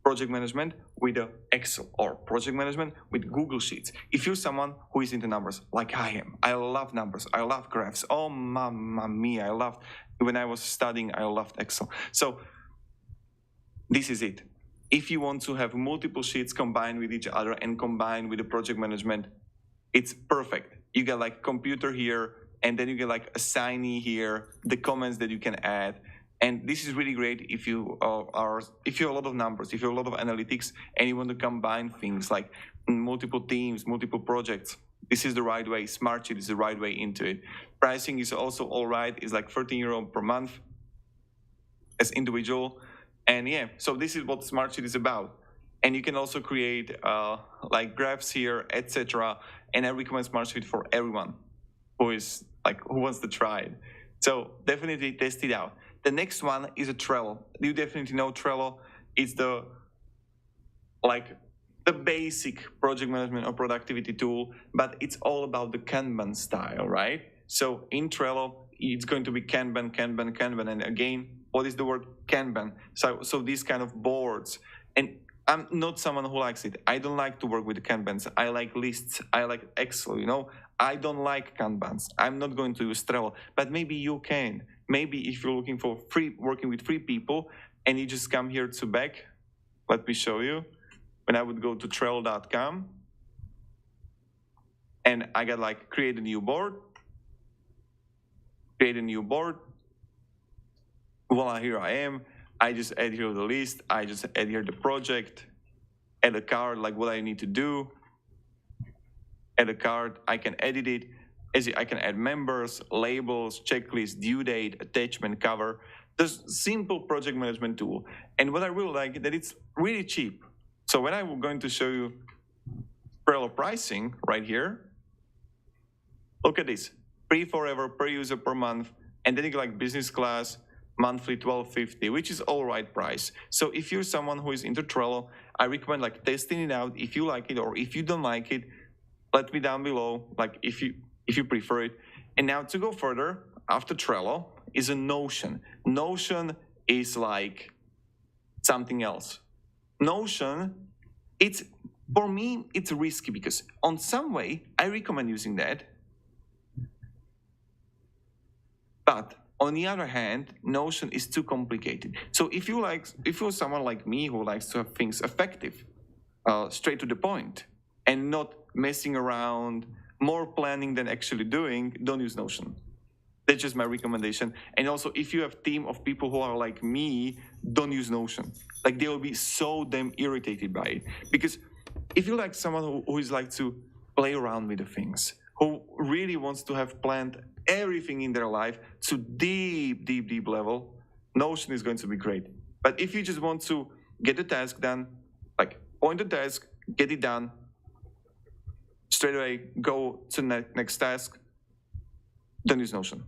project management with Excel or project management with Google Sheets. If you're someone who is into numbers like I am, I love numbers, I love graphs. Oh, mamma mia, when I was studying, I loved Excel. So this is it. If you want to have multiple sheets combined with each other and combined with the project management, it's perfect. You get like computer here, and then you get like assignee here, the comments that you can add. And this is really great if you if you have a lot of numbers, if you have a lot of analytics, and you want to combine things like multiple teams, multiple projects. This is the right way. Smartsheet is the right way into it. Pricing is also all right. It's like €13 per month as individual. And yeah, so this is what Smartsheet is about. And you can also create like graphs here, etc. And I recommend Smartsheet for everyone who wants to try it. So definitely test it out. The next one is a Trello. You definitely know Trello. It's the basic project management or productivity tool, but it's all about the Kanban style, right? So in Trello, it's going to be Kanban. And again, what is the word Kanban? So these kind of boards. And I'm not someone who likes it. I don't like to work with Kanbans. I like lists. I like Excel, I don't like Kanbans. I'm not going to use Trello, but maybe you can. Maybe if you're looking for working with free people and you just come here to back, let me show you. When I would go to Trello.com and I got like create a new board. Voila, here I am. I just add here the list. I just add here the project, add a card, like what I need to do. Add a card, I can edit it. I can add members, labels, checklist, due date, attachment, cover. This simple project management tool. And what I really like is that it's really cheap. So when I'm going to show you Trello pricing right here, look at this. Free forever, per user, per month. And then you get like business class, monthly $12.50, which is all right price. So if you're someone who is into Trello, I recommend like testing it out. If you like it or if you don't like it, let me down below, like if you prefer it. And now to go further, after Trello is a Notion. Notion is like something else. Notion, for me, it's risky because on some way, I recommend using that. But on the other hand, Notion is too complicated. So if you're someone like me who likes to have things effective, straight to the point, and not messing around, more planning than actually doing, don't use Notion. That's just my recommendation. And also, if you have a team of people who are like me, don't use Notion. Like, they will be so damn irritated by it. Because if you're like someone who is like to play around with the things, who really wants to have planned everything in their life to deep level, Notion is going to be great. But if you just want to get the task done, like point the task, get it done, straight away go to the next task, don't use Notion.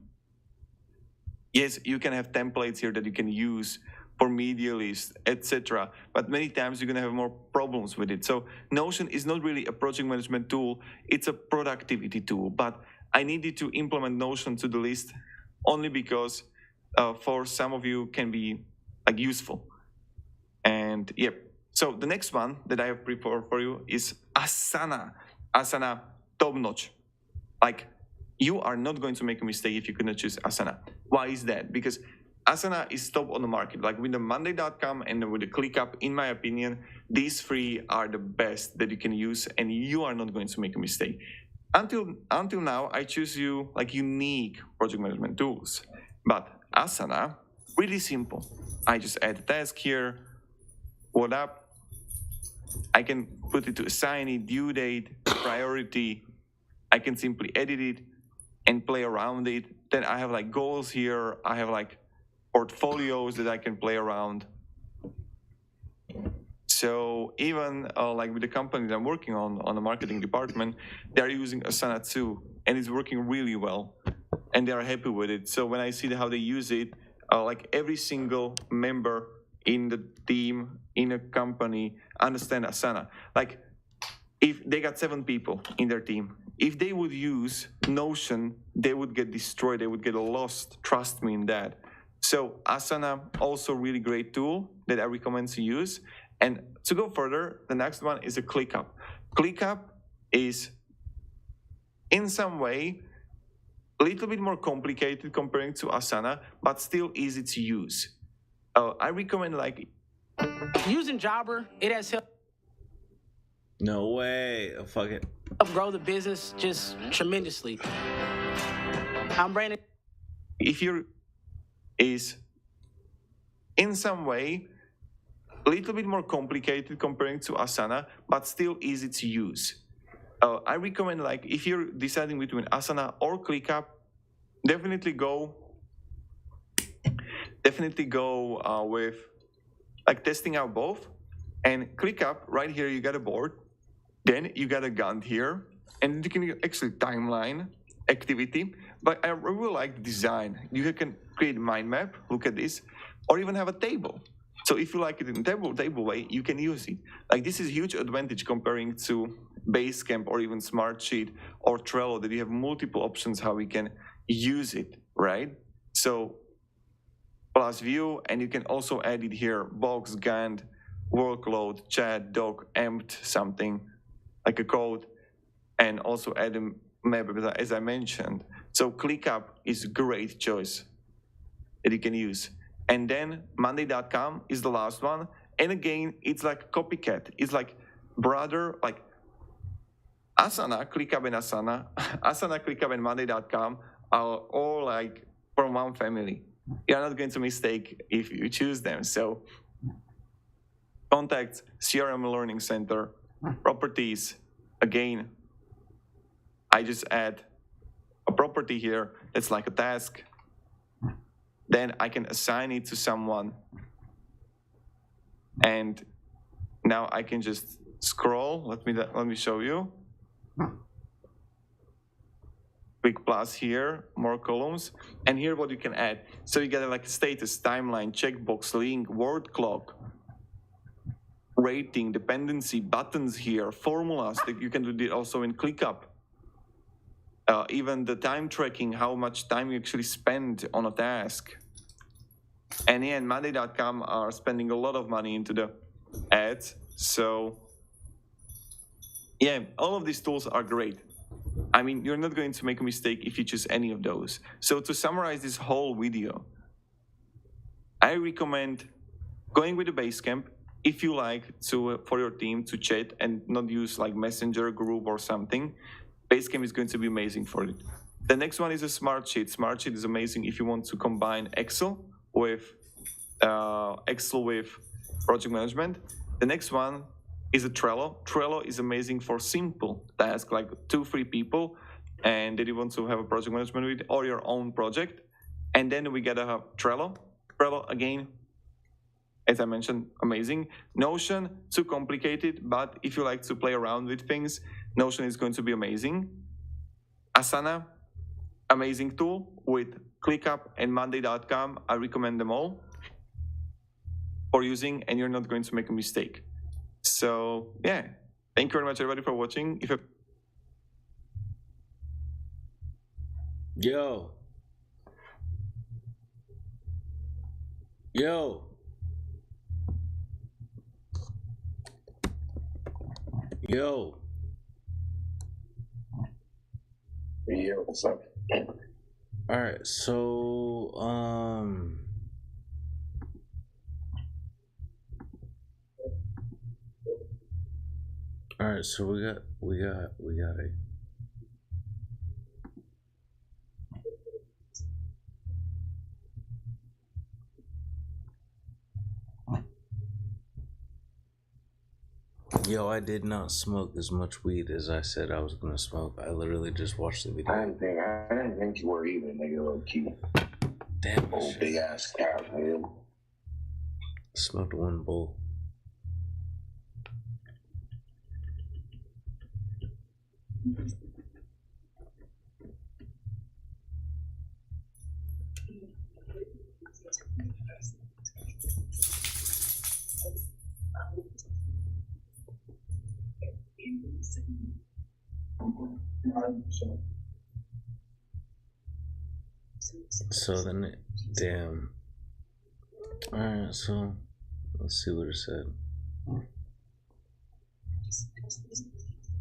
Yes, you can have templates here that you can use for media lists, etc. But many times you're going to have more problems with it. So Notion is not really a project management tool. It's a productivity tool. But I needed to implement Notion to the list only because for some of you can be like useful. And yep. So the next one that I have prepared for you is Asana. Asana, top notch. Like, you are not going to make a mistake if you cannot choose Asana. Why is that? Because Asana is top on the market. Like with the Monday.com and with the ClickUp, in my opinion, these three are the best that you can use, and you are not going to make a mistake. Until now, I choose you like unique project management tools. But Asana, really simple. I just add a task here. What up? I can put it to assignee, due date, priority. I can simply edit it and play around it. Then I have like goals here. I have like portfolios that I can play around. So even like with the company that I'm working on the marketing department, they're using Asana too, and it's working really well, and they are happy with it. So when I see how they use it, like every single member in the team, in a company, understand Asana. Like if they got 7 people in their team, if they would use Notion, they would get destroyed, they would get lost, trust me in that. So Asana, also really great tool that I recommend to use. And to go further, the next one is a ClickUp. ClickUp is in some way a little bit more complicated comparing to Asana, but still easy to use. I recommend like Using Jobber, it has helped No way. Fuck it. grow the business just tremendously. I'm Brandon. If you is in some way a little bit more complicated comparing to Asana, but still easy to use. I recommend, like, if you're deciding between Asana or ClickUp, definitely go with like testing out both. And ClickUp, right here you got a board, then you got a Gantt here, and you can actually timeline activity. But I really like the design. You can create a mind map, look at this, or even have a table. So if you like it in table way, you can use it. Like, this is a huge advantage comparing to Basecamp or even Smartsheet or Trello, that you have multiple options how we can use it, right? So plus view, and you can also add it here: box, Gantt, workload, chat, doc, empt, something like a code, and also add a map as I mentioned. So ClickUp is a great choice that you can use. And then Monday.com is the last one. And again, it's like copycat. It's like brother, like Asana, ClickUp and Asana, ClickUp and Monday.com are all like from one family. You're not going to mistake if you choose them. So contacts, CRM Learning Center, properties. Again, I just add a property here that's like a task. Then I can assign it to someone. And now I can just scroll. Let me show you. Click plus here, more columns. And here what you can add. So you get like a status, timeline, checkbox, link, word clock, rating, dependency, buttons here, formulas that you can do it also in ClickUp. Even the time tracking, how much time you actually spend on a task. And yeah, and Monday.com are spending a lot of money into the ads. So yeah, all of these tools are great. I mean, you're not going to make a mistake if you choose any of those. So to summarize this whole video, I recommend going with the Basecamp if you like to for your team to chat and not use like Messenger group or something. Basecamp is going to be amazing for it. The next one is a Smartsheet. Smartsheet is amazing if you want to combine Excel with project management. The next one is a Trello. Trello is amazing for simple tasks like 2-3 people and that you want to have a project management with, or your own project. And then we gotta have Trello. Trello, again, as I mentioned, amazing. Notion, too complicated, but if you like to play around with things, Notion is going to be amazing. Asana, amazing tool with ClickUp and Monday.com. I recommend them all for using, and you're not going to make a mistake. So yeah, thank you very much everybody for watching. Yo. Yo, Yeah, what's up? all right, so all right, so we got a Yo, I did not smoke as much weed as I said I was gonna smoke. I literally just watched the video. I didn't think you were even, nigga, low key. Damn, old big ass cow, man. Smoked one bowl. So then, damn. Alright, so let's see what it said.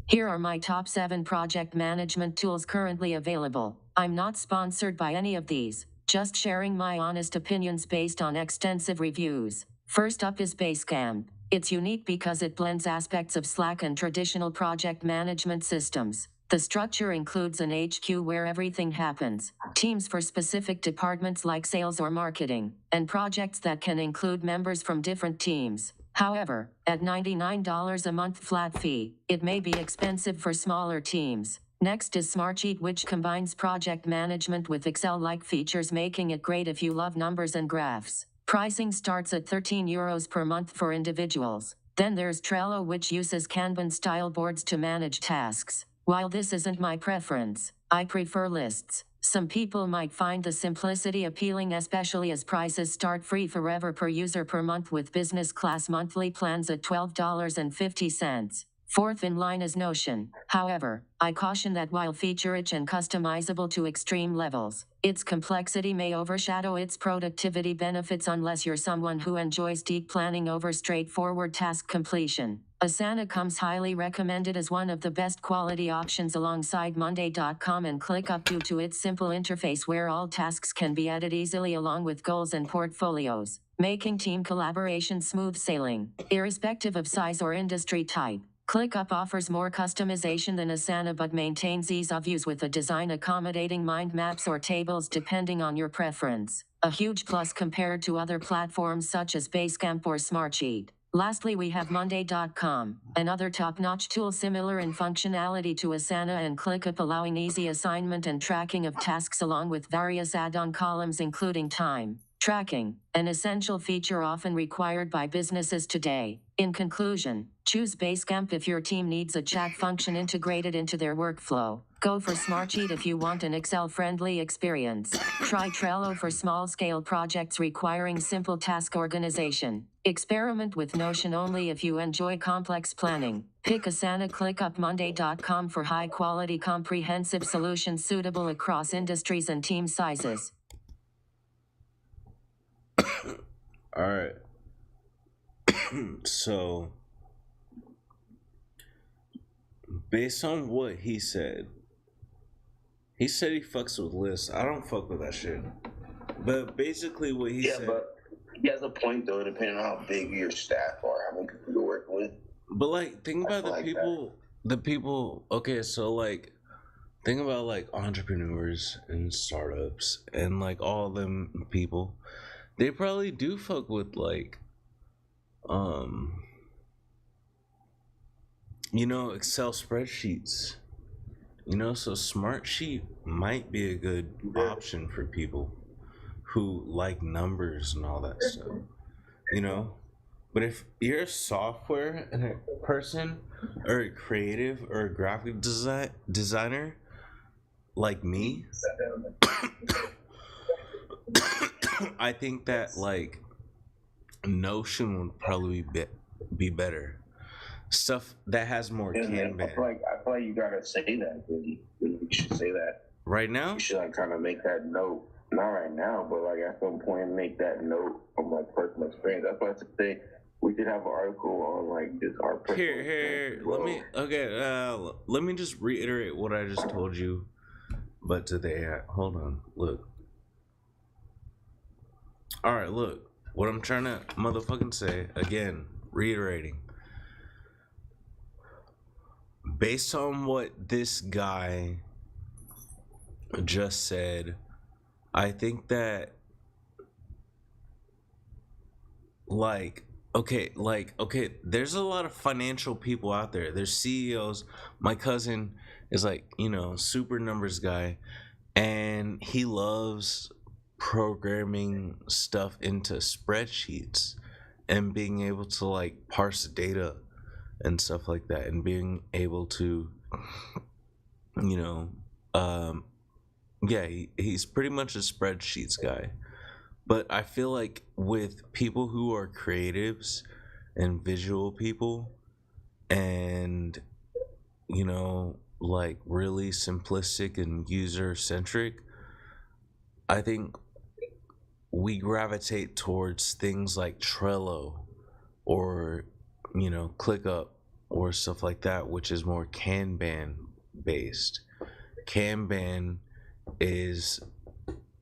Here are my top 7 project management tools currently available. I'm not sponsored by any of these, just sharing my honest opinions based on extensive reviews. First up is Basecamp. It's unique because it blends aspects of Slack and traditional project management systems. The structure includes an HQ where everything happens, teams for specific departments like sales or marketing, and projects that can include members from different teams. However, at $99 a month flat fee, it may be expensive for smaller teams. Next is Smartsheet, which combines project management with Excel-like features, making it great if you love numbers and graphs. Pricing starts at €13 per month for individuals. Then there's Trello, which uses Kanban-style boards to manage tasks. While this isn't my preference, I prefer lists. Some people might find the simplicity appealing, especially as prices start free forever per user per month with business class monthly plans at $12.50. Fourth in line is Notion. However, I caution that while feature-rich and customizable to extreme levels, its complexity may overshadow its productivity benefits unless you're someone who enjoys deep planning over straightforward task completion. Asana comes highly recommended as one of the best quality options alongside Monday.com and ClickUp due to its simple interface where all tasks can be added easily along with goals and portfolios, making team collaboration smooth sailing, irrespective of size or industry type. ClickUp offers more customization than Asana but maintains ease of use with a design accommodating mind maps or tables depending on your preference. A huge plus compared to other platforms such as Basecamp or Smartsheet. Lastly, we have Monday.com, another top-notch tool similar in functionality to Asana and ClickUp, allowing easy assignment and tracking of tasks along with various add-on columns including time tracking, an essential feature often required by businesses today. In conclusion, choose Basecamp if your team needs a chat function integrated into their workflow. Go for Smartsheet if you want an Excel-friendly experience. Try Trello for small-scale projects requiring simple task organization. Experiment with Notion only if you enjoy complex planning. Pick Asana, ClickUp, Monday.com for high-quality comprehensive solutions suitable across industries and team sizes. All right. So, based on what he said he fucks with lists. I don't fuck with that shit. But basically what he said... but he has a point, though, depending on how big your staff are, how many people you work with. But, like, think about the people... Okay, so, like, think about, like, entrepreneurs and startups and, like, all them people. They probably do fuck with, like, you know, Excel spreadsheets. You know, so Smartsheet might be a good option for people who like numbers and all that stuff. You know? But if you're a software and a person or a creative or a graphic designer like me, I think that, like, Notion would probably be better. Stuff that has more Kanban. I feel like you gotta say that, really. You should say that. Right now? You should, like, kind of make that note. Not right now, but, like, at some point make that note from, like, personal experience. That's why I say we did have an article on, like, just our personal experience. Let me just reiterate what I just told you. But today, hold on, look. Alright, look. What I'm trying to motherfucking say, again, reiterating. Based on what this guy just said, I think that, okay, there's a lot of financial people out there. There's CEOs. My cousin is, like, you know, super numbers guy, and he loves programming stuff into spreadsheets and being able to, like, parse data and stuff like that, and being able to, you know, he's pretty much a spreadsheets guy. But I feel like with people who are creatives and visual people and, you know, like, really simplistic and user-centric, I think we gravitate towards things like Trello or, you know, ClickUp or stuff like that, which is more Kanban based. Kanban is,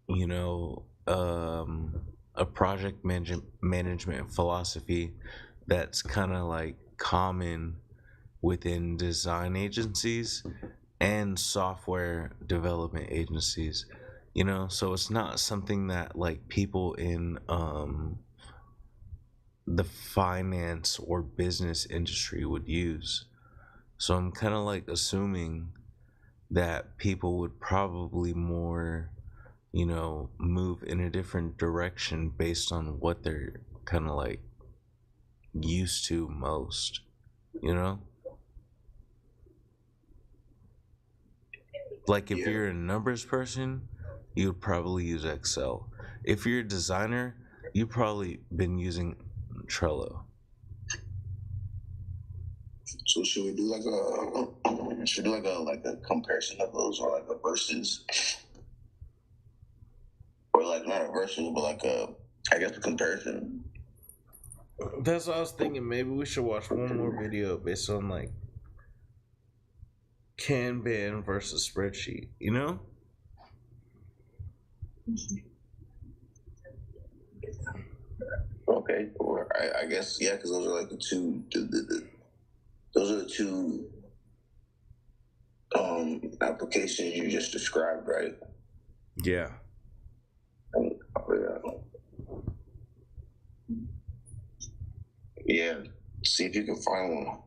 you know, a project management philosophy that's kind of like common within design agencies and software development agencies, you know. So it's not something that like people in the finance or business industry would use. So I'm kind of like assuming that people would probably more, you know, move in a different direction based on what they're kind of like used to most, you know? Like if you're a numbers person, you would probably use Excel. If you're a designer, you've probably been using Trello. So should we do like a comparison of those, or like a versus, or like not a versus, but like a, I guess, a comparison? That's what I was thinking. Maybe we should watch one more video based on like Kanban versus spreadsheet, you know? Okay, or I guess, yeah, because those are like the two. Those are the two applications you just described, right? Yeah. Yeah. See if you can find one.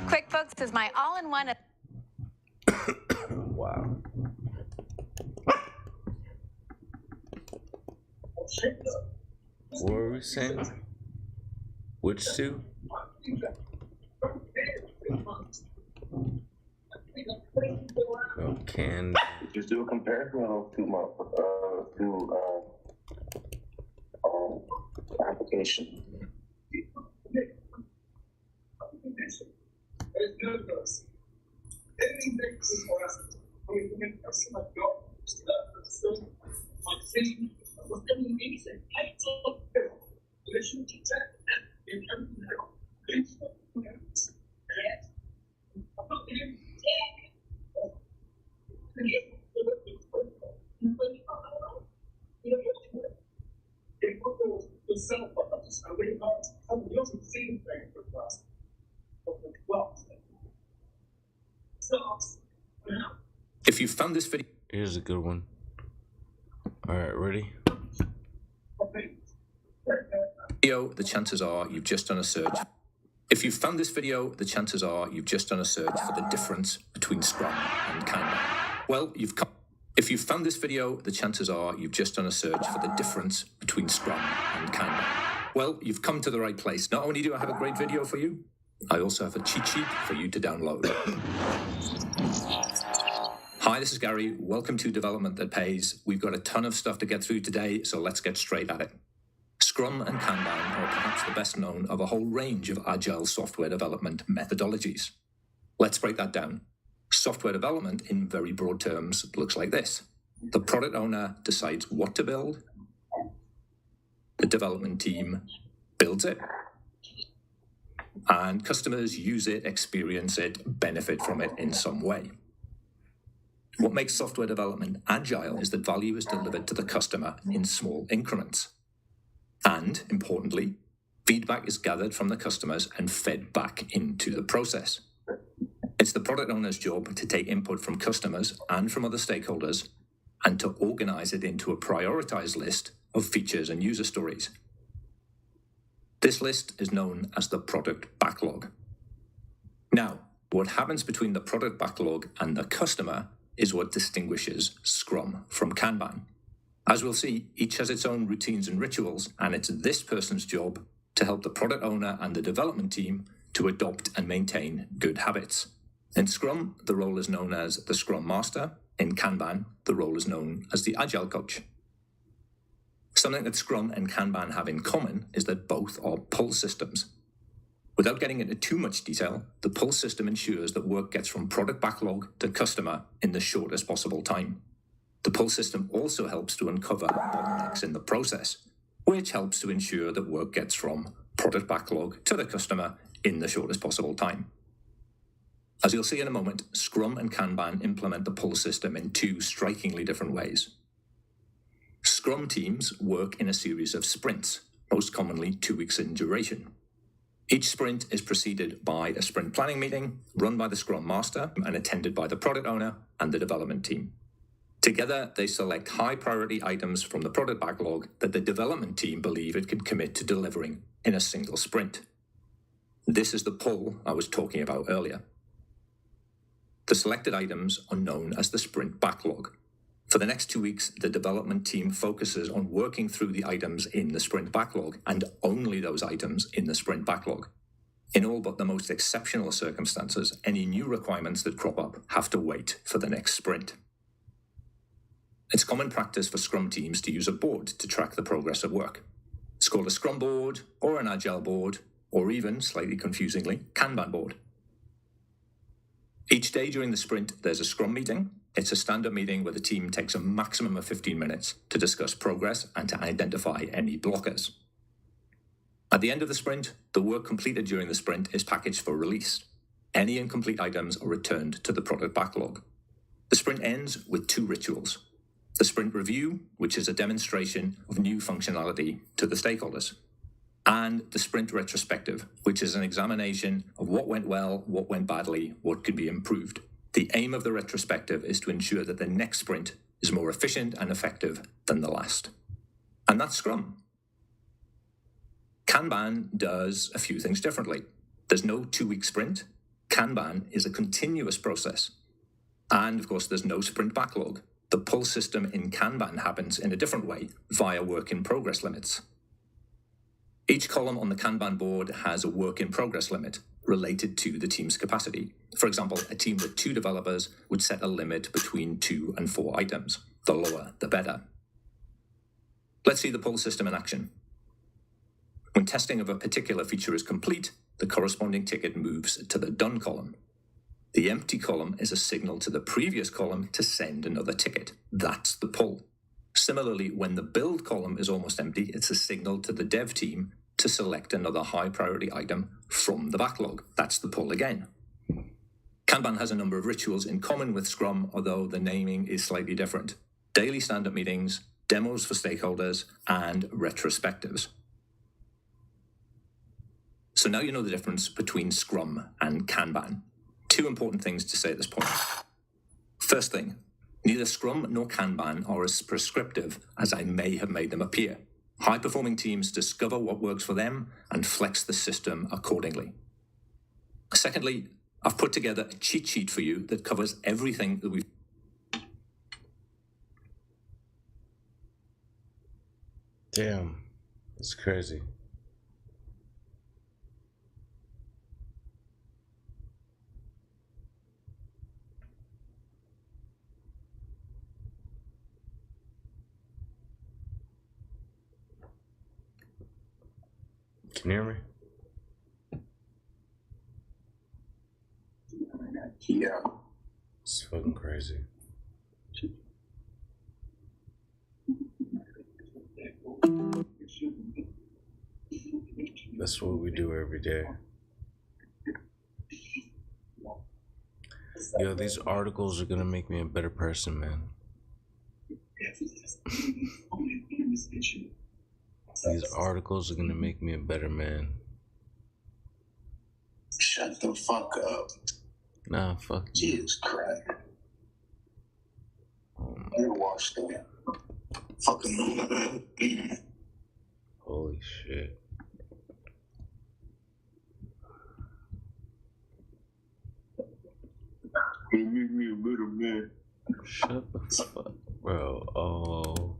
QuickBooks is my all-in-one. Wow. What were we saying? Which two? Oh, can just do a comparison of two application. If you found this here's a good one. All right, ready? video, the chances are you've just done a search. If you found this video, the chances are you've just done a search for the difference between Scrum and Kanban. Well, if you found this video, the chances are you've just done a search for the difference between Scrum and Kanban. Well, you've come to the right place. Not only do I have a great video for you, I also have a cheat sheet for you to download. Hi, this is Gary. Welcome to Development That Pays. We've got a ton of stuff to get through today, so let's get straight at it. Scrum and Kanban are perhaps the best known of a whole range of agile software development methodologies. Let's break that down. Software development, in very broad terms, looks like this. The product owner decides what to build. The development team builds it. and customers use it, experience it, benefit from it in some way. What makes software development agile is that value is delivered to the customer in small increments. And, importantly, feedback is gathered from the customers and fed back into the process. It's the product owner's job to take input from customers and from other stakeholders and to organize it into a prioritized list of features and user stories. This list is known as the product backlog. Now, what happens between the product backlog and the customer is what distinguishes Scrum from Kanban. As we'll see, each has its own routines and rituals, and it's this person's job to help the product owner and the development team to adopt and maintain good habits. In Scrum, the role is known as the Scrum Master. In Kanban, the role is known as the Agile Coach. Something that Scrum and Kanban have in common is that both are pull systems. Without getting into too much detail, the pull system ensures that work gets from product backlog to customer in the shortest possible time. The pull system also helps to uncover bottlenecks in the process, which helps to ensure that work gets from product backlog to the customer in the shortest possible time. As you'll see in a moment, Scrum and Kanban implement the pull system in two strikingly different ways. Scrum teams work in a series of sprints, most commonly 2 weeks in duration. Each sprint is preceded by a sprint planning meeting run by the Scrum Master and attended by the product owner and the development team. Together, they select high-priority items from the product backlog that the development team believe it can commit to delivering in a single sprint. This is the pull I was talking about earlier. The selected items are known as the sprint backlog. For the next 2 weeks, the development team focuses on working through the items in the sprint backlog and only those items in the sprint backlog. In all but the most exceptional circumstances, any new requirements that crop up have to wait for the next sprint. It's common practice for Scrum teams to use a board to track the progress of work. It's called a Scrum board, or an Agile board, or even, slightly confusingly, Kanban board. Each day during the sprint, there's a Scrum meeting. It's a standard meeting where the team takes a maximum of 15 minutes to discuss progress and to identify any blockers. At the end of the sprint, the work completed during the sprint is packaged for release. Any incomplete items are returned to the product backlog. The sprint ends with 2 rituals. The sprint review, which is a demonstration of new functionality to the stakeholders, and the sprint retrospective, which is an examination of what went well, what went badly, what could be improved. The aim of the retrospective is to ensure that the next sprint is more efficient and effective than the last. And that's Scrum. Kanban does a few things differently. There's no 2-week sprint. Kanban is a continuous process. And of course, there's no sprint backlog. The pull system in Kanban happens in a different way, via work in progress limits. Each column on the Kanban board has a work in progress limit related to the team's capacity. For example, a team with 2 developers would set a limit between 2 and 4 items. The lower, the better. Let's see the pull system in action. When testing of a particular feature is complete, the corresponding ticket moves to the done column. The empty column is a signal to the previous column to send another ticket. That's the pull. Similarly, when the build column is almost empty, it's a signal to the dev team to select another high priority item from the backlog. That's the pull again. Kanban has a number of rituals in common with Scrum, although the naming is slightly different. Daily stand-up meetings, demos for stakeholders, and retrospectives. So now you know the difference between Scrum and Kanban. 2 important things to say at this point. First thing, neither Scrum nor Kanban are as prescriptive as I may have made them appear. High-performing teams discover what works for them and flex the system accordingly. Secondly, I've put together a cheat sheet for you that covers everything that we've... Damn, that's crazy. Can you hear me? Yeah. It's fucking crazy. That's what we do every day. Yo, these articles are gonna make me a better person, man. These articles are gonna make me a better man. Shut the fuck up. Nah, fuck you. Jesus Christ. You're washed up. Fucking. Holy shit. You make me a better man. Shut the fuck, bro. Oh.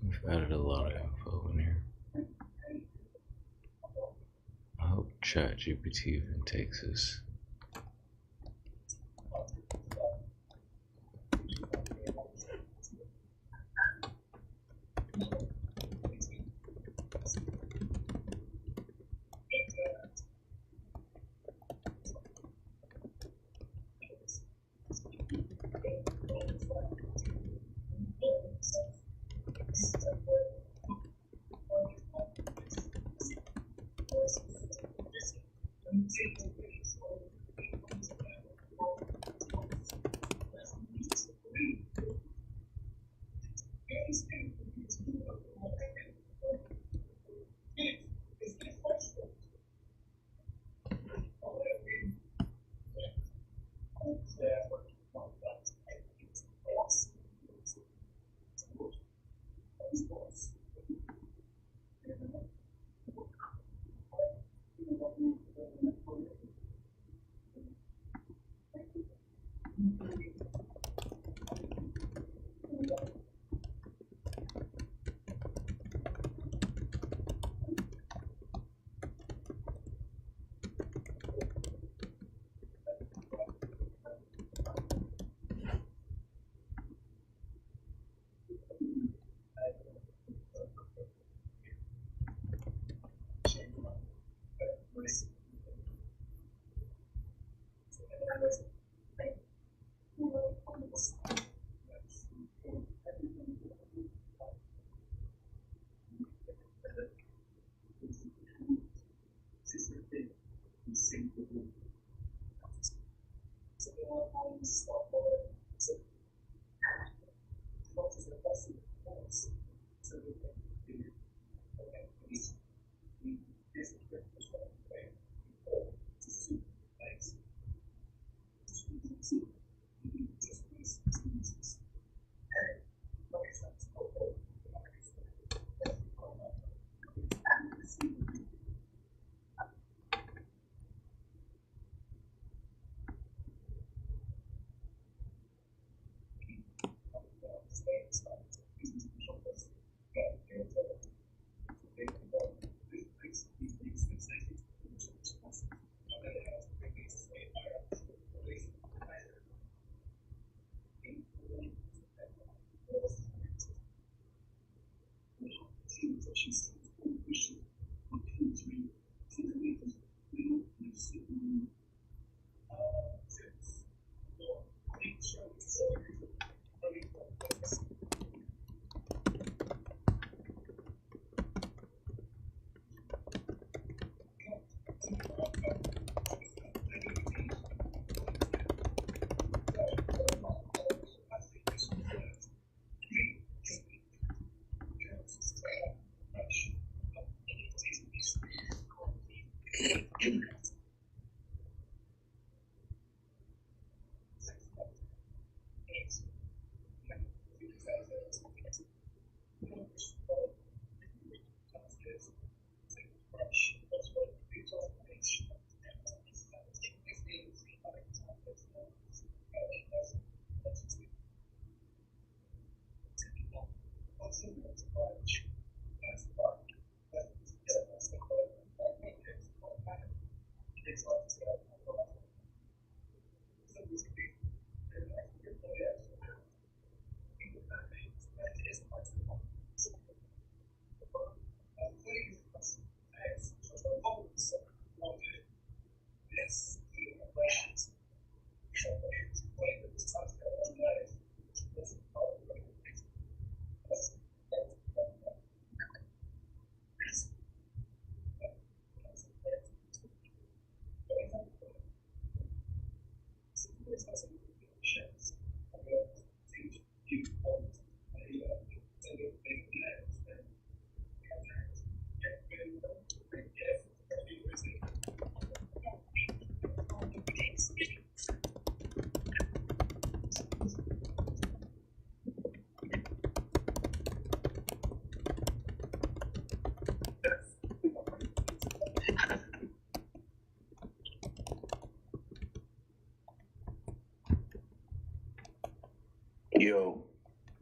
We've added a lot of info in here. I hope ChatGPT even takes this.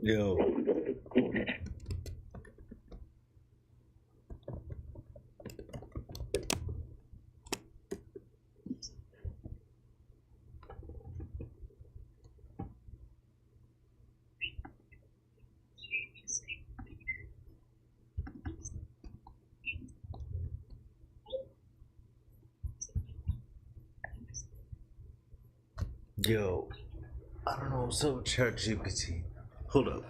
Yo. Yo, I don't know what's up with ChatGPT. Hold up.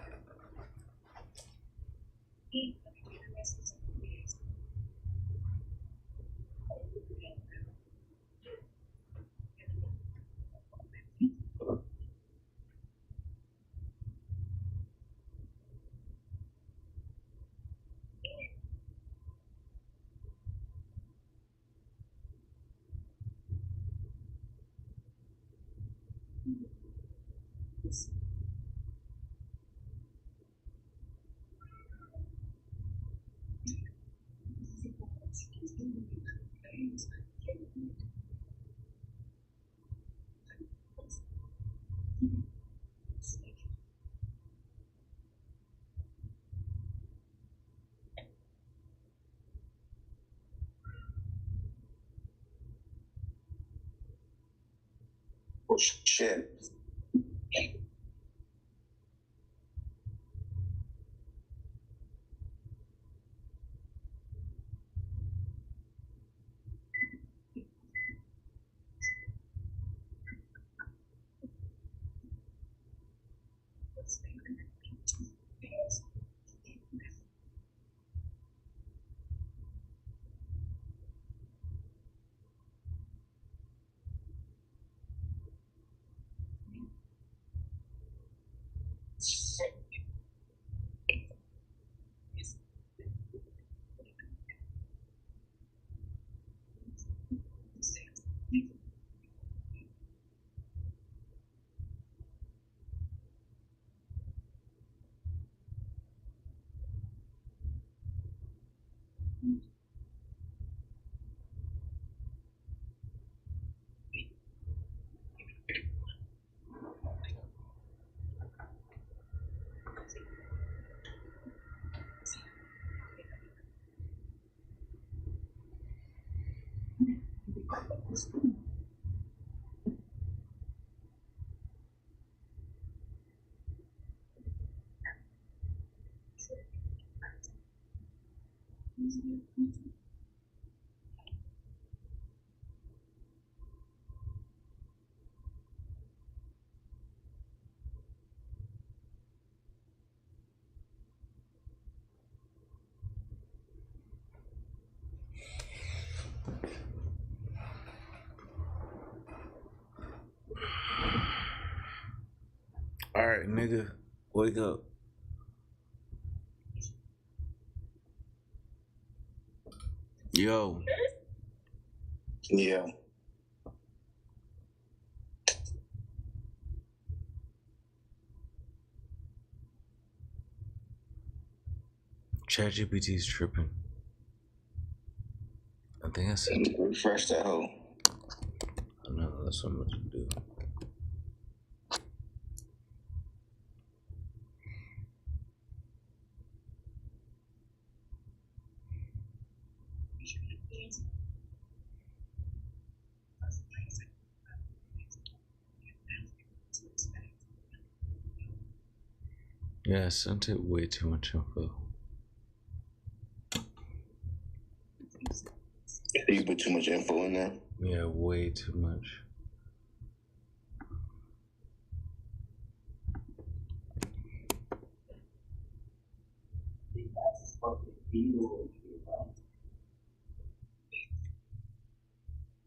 Oh shit. Alright, nigga, wake up. Yo. Yeah. ChatGPT's tripping. I think I said refresh that hoe. I know, that's what I'm about to do. Yeah, I sent it way too much info. You put too much info in there? Yeah, way too much.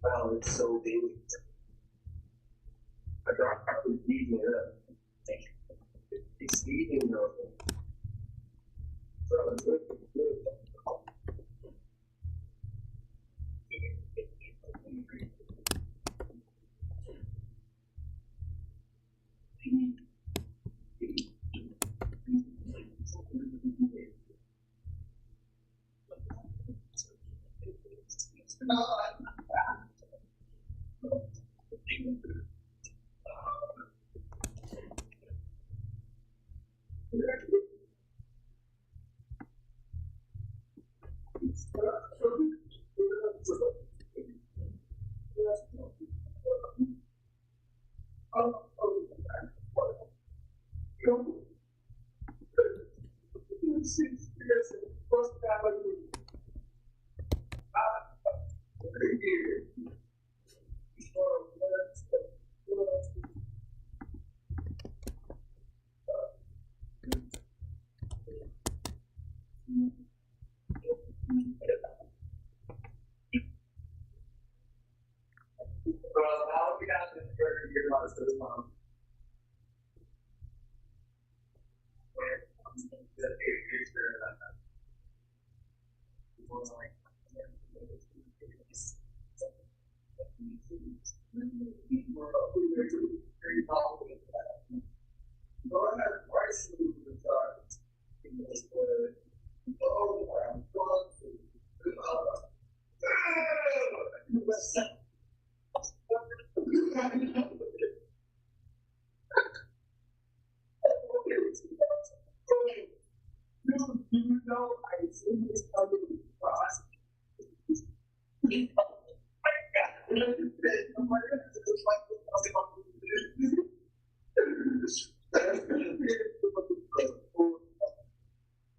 Wow, it's so big. I was eating it up. He's eating though.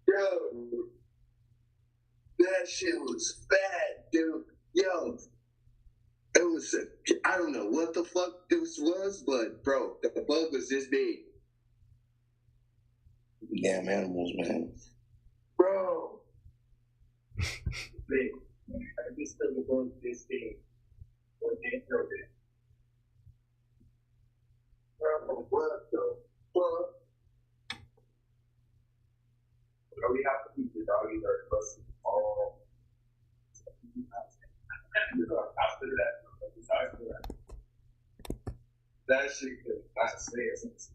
Yo, that shit was bad, dude. Yo, it was, I don't know what the fuck this was, but bro, the bug was this big. Damn animals, man. Bro. Big. I just feel the bug this big. What they killed it. Bro, what the fuck? Bro, we have to keep the doggies are close to all. After that, that shit could not say it.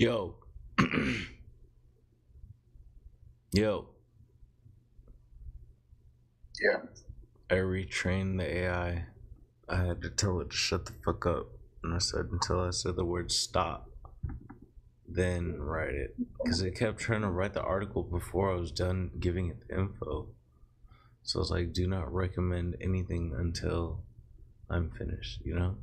Yo. Yo. Yeah. I retrained the AI. I had to tell it to shut the fuck up. And I said, until I said the word stop, then write it. Because it kept trying to write the article before I was done giving it the info. So I was like, do not recommend anything until I'm finished, you know?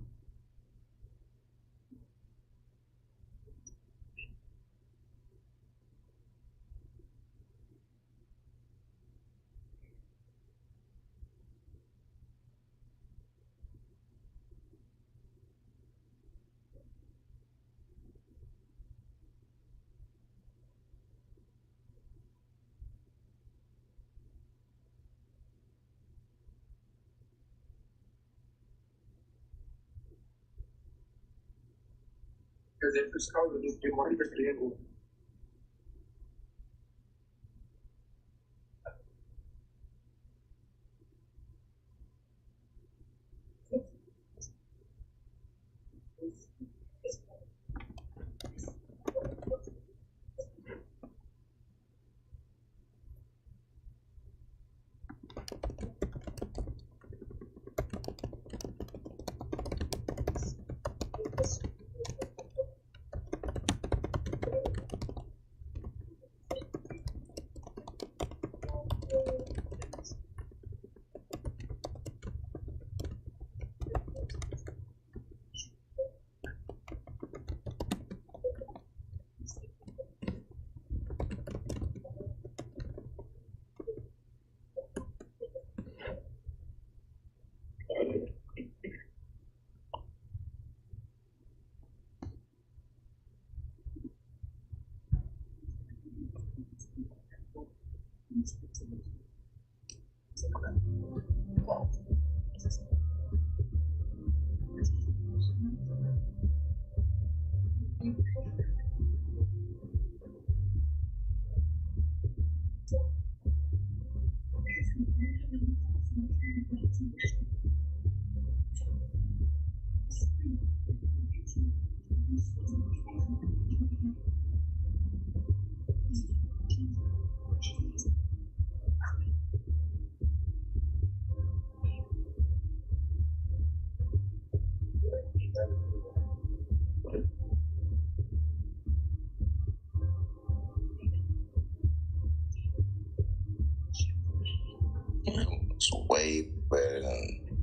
It's way better than.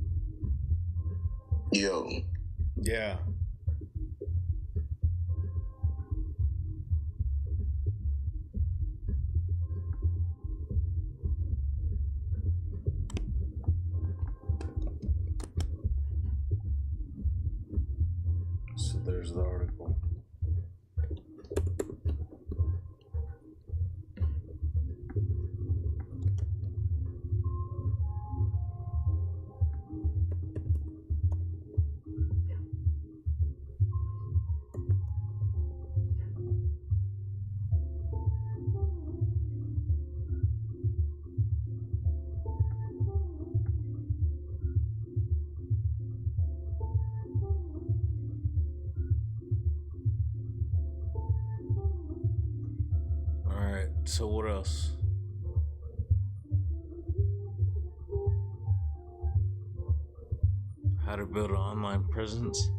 Yo. Yeah. So there's the article. Alright, so what else? How to build an online presence?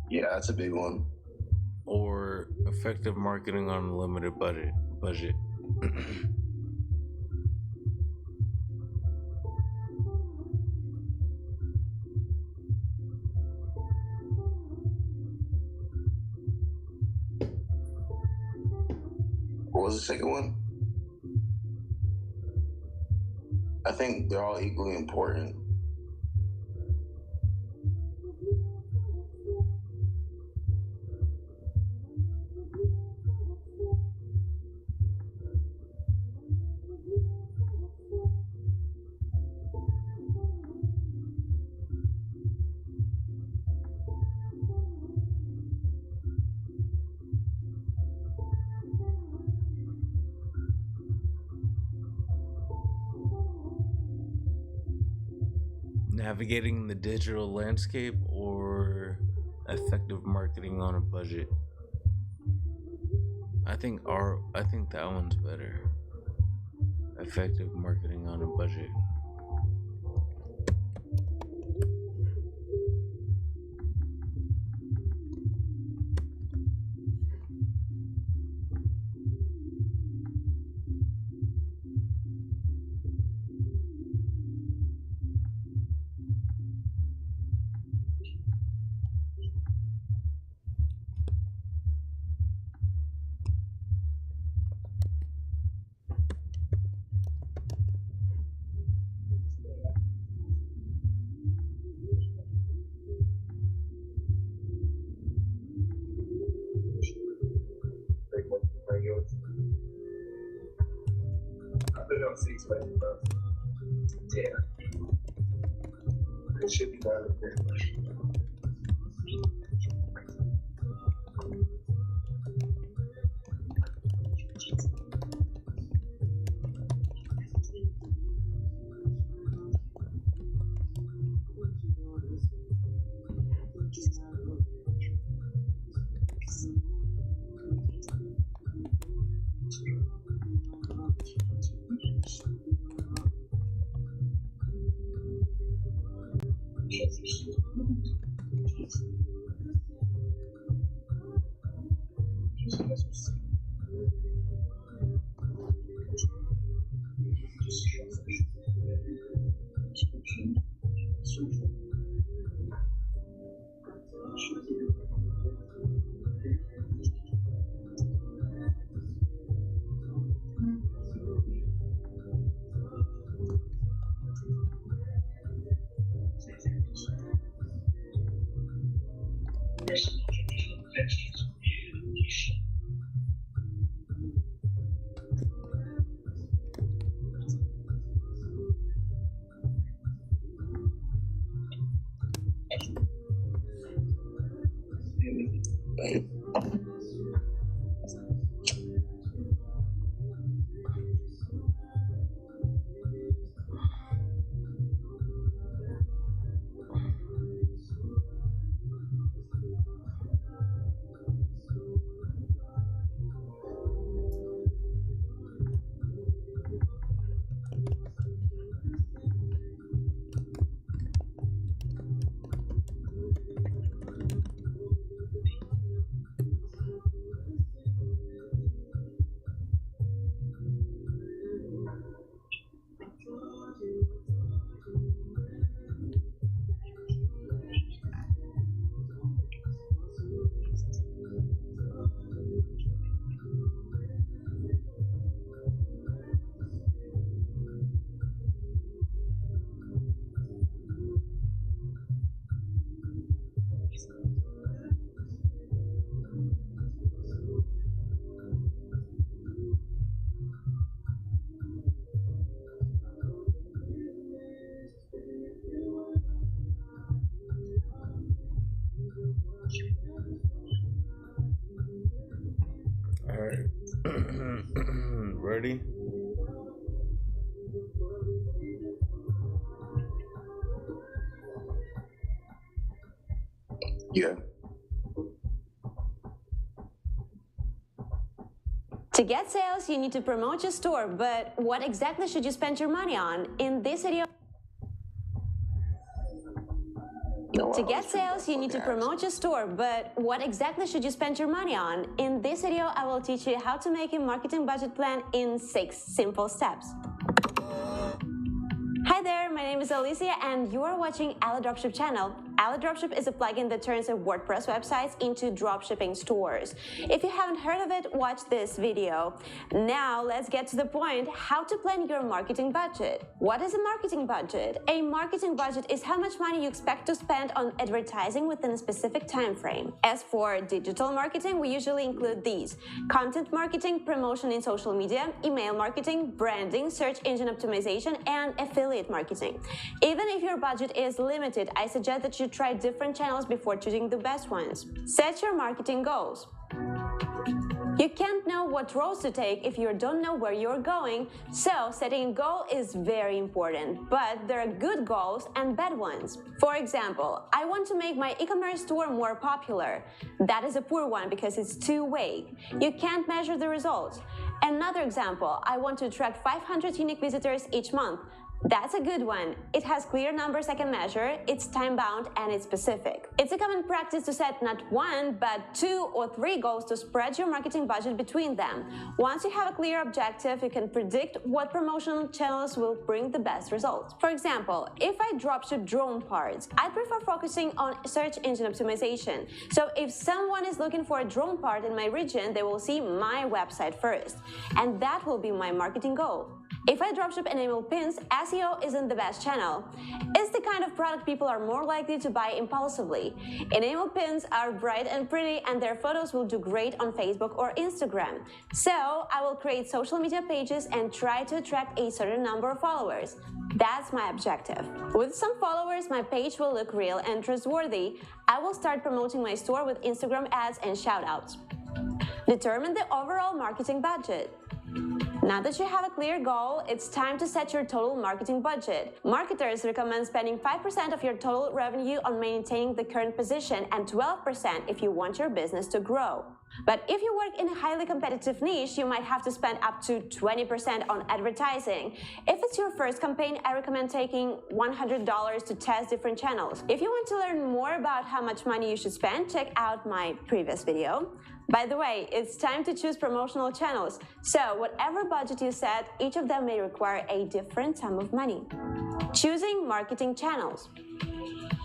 Yeah, that's a big one. Or effective marketing on a limited budget. What was the second one? I think they're all equally important. navigating the digital landscape or effective marketing on a budget? I think that one's better. Effective marketing on a budget. Yeah. It should be done very much. Ready? Yeah. To get sales, you need to promote your store, but what exactly should you spend your money on? In this video, to get sales, you need to promote your store, but what exactly should you spend your money on? In this video, I will teach you how to make a marketing budget plan in 6 simple steps. Hi there, my name is Alicia and you are watching Ali Dropship channel. Ali Dropship is a plugin that turns WordPress websites into dropshipping stores. If you haven't heard of it, watch this video. Now let's get to the point, how to plan your marketing budget. What is a marketing budget? A marketing budget is how much money you expect to spend on advertising within a specific time frame. As for digital marketing, we usually include these: content marketing, promotion in social media, email marketing, branding, search engine optimization, and affiliate marketing. Even if your budget is limited, I suggest that you try different channels before choosing the best ones. Set your marketing goals. You can't know what roads to take if you don't know where you're going, so setting a goal is very important, but there are good goals and bad ones. For example, I want to make my e-commerce store more popular. That is a poor one because it's too vague. You can't measure the results. Another example, I want to attract 500 unique visitors each month. That's a good one. It has clear numbers I can measure, it's time-bound, and it's specific. It's a common practice to set not one, but 2 or 3 goals to spread your marketing budget between them. Once you have a clear objective, you can predict what promotional channels will bring the best results. For example, if I dropship drone parts, I prefer focusing on search engine optimization. So if someone is looking for a drone part in my region, they will see my website first, and that will be my marketing goal. If I dropship enamel pins, SEO isn't the best channel. It's the kind of product people are more likely to buy impulsively. Enamel pins are bright and pretty, and their photos will do great on Facebook or Instagram. So I will create social media pages and try to attract a certain number of followers. That's my objective. With some followers, my page will look real and trustworthy. I will start promoting my store with Instagram ads and shoutouts. Determine the overall marketing budget. Now that you have a clear goal, it's time to set your total marketing budget. Marketers recommend spending 5% of your total revenue on maintaining the current position and 12% if you want your business to grow. But if you work in a highly competitive niche, you might have to spend up to 20% on advertising. If it's your first campaign, I recommend taking $100 to test different channels. If you want to learn more about how much money you should spend, check out my previous video. By the way, it's time to choose promotional channels. So whatever budget you set, each of them may require a different sum of money. Choosing marketing channels.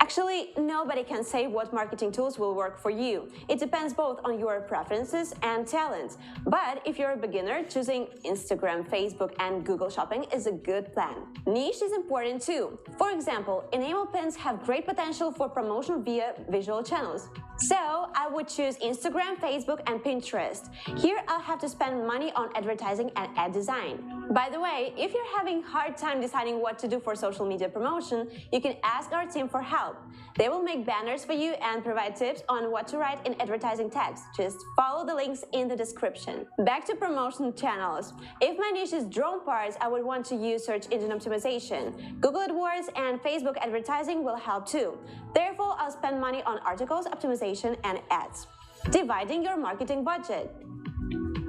Actually, nobody can say what marketing tools will work for you. It depends both on your preferences and talents. But if you're a beginner, choosing Instagram, Facebook, and Google Shopping is a good plan. Niche is important too. For example, enamel pins have great potential for promotion via visual channels. So I would choose Instagram, Facebook, and Pinterest. Here I'll have to spend money on advertising and ad design. By the way, if you're having a hard time deciding what to do for social media promotion, you can ask our team for help. They will make banners for you and provide tips on what to write in advertising text. Just follow the links in the description. Back to promotion channels. If my niche is drone parts, I would want to use search engine optimization. Google AdWords and Facebook advertising will help too. Therefore, I'll spend money on articles, optimization, and ads. Dividing your marketing budget.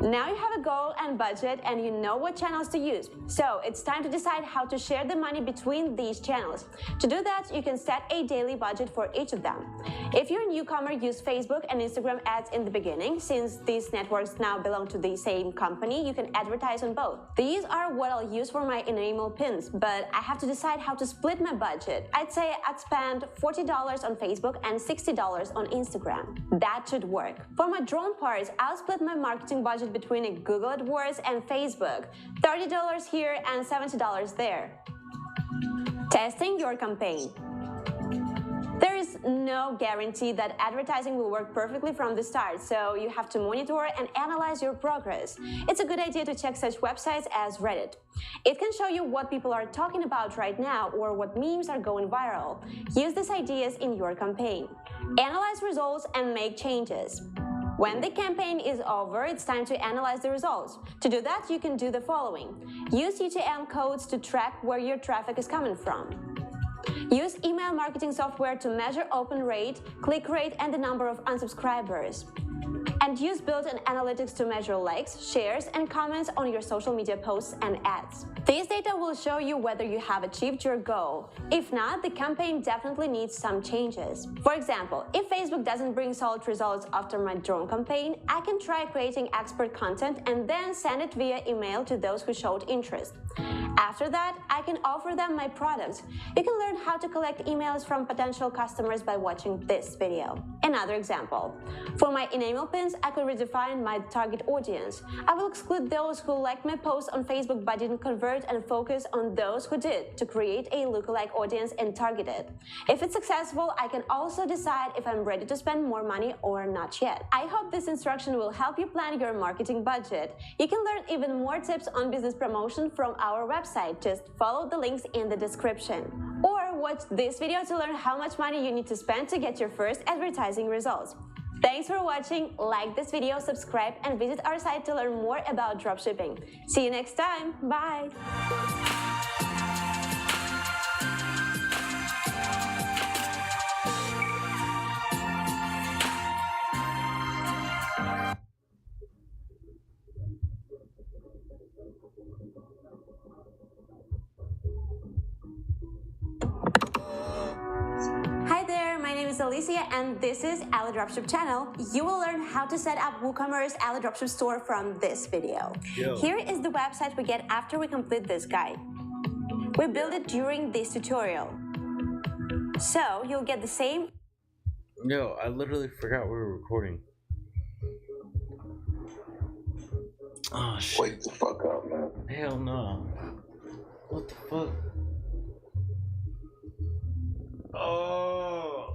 Now you have a goal and budget and you know what channels to use. So it's time to decide how to share the money between these channels. To do that, you can set a daily budget for each of them. If you're a newcomer, use Facebook and Instagram ads in the beginning. Since these networks now belong to the same company, you can advertise on both. These are what I'll use for my enamel pins, but I have to decide how to split my budget. I'd say I'd spend $40 on Facebook and $60 on Instagram. That should work. For my drone parts, I'll split my marketing budget between Google AdWords and Facebook, $30 here and $70 there. Testing your campaign. There is no guarantee that advertising will work perfectly from the start, so you have to monitor and analyze your progress. It's a good idea to check such websites as Reddit. It can show you what people are talking about right now or what memes are going viral. Use these ideas in your campaign. Analyze results and make changes. When the campaign is over, it's time to analyze the results. To do that, you can do the following. Use UTM codes to track where your traffic is coming from. Use email marketing software to measure open rate, click rate, and the number of unsubscribers. And use built-in analytics to measure likes, shares, and comments on your social media posts and ads. These data will show you whether you have achieved your goal. If not, the campaign definitely needs some changes. For example, if Facebook doesn't bring solid results after my drone campaign, I can try creating expert content and then send it via email to those who showed interest. After that, I can offer them my product. You can learn how to collect emails from potential customers by watching this video. Another example. For my enamel pins, I could redefine my target audience. I will exclude those who liked my post on Facebook but didn't convert and focus on those who did to create a lookalike audience and target it. If it's successful, I can also decide if I'm ready to spend more money or not yet. I hope this instruction will help you plan your marketing budget. You can learn even more tips on business promotion from our website. Just follow the links in the description. Or watch this video to learn how much money you need to spend to get your first advertising results. Thanks for watching. Like this video, subscribe, and visit our site to learn more about dropshipping. See you next time. Bye. Hi there, my name is Alicia and this is Ali Dropship channel. You will learn how to set up WooCommerce Ali Dropship store from this video. Yo. Here is the website we get after we complete this guide. We build it during this tutorial. So you'll get the same. Yo, I literally forgot we were recording. Oh shit. Wake the fuck up, man. Hell no. What the fuck? Oh.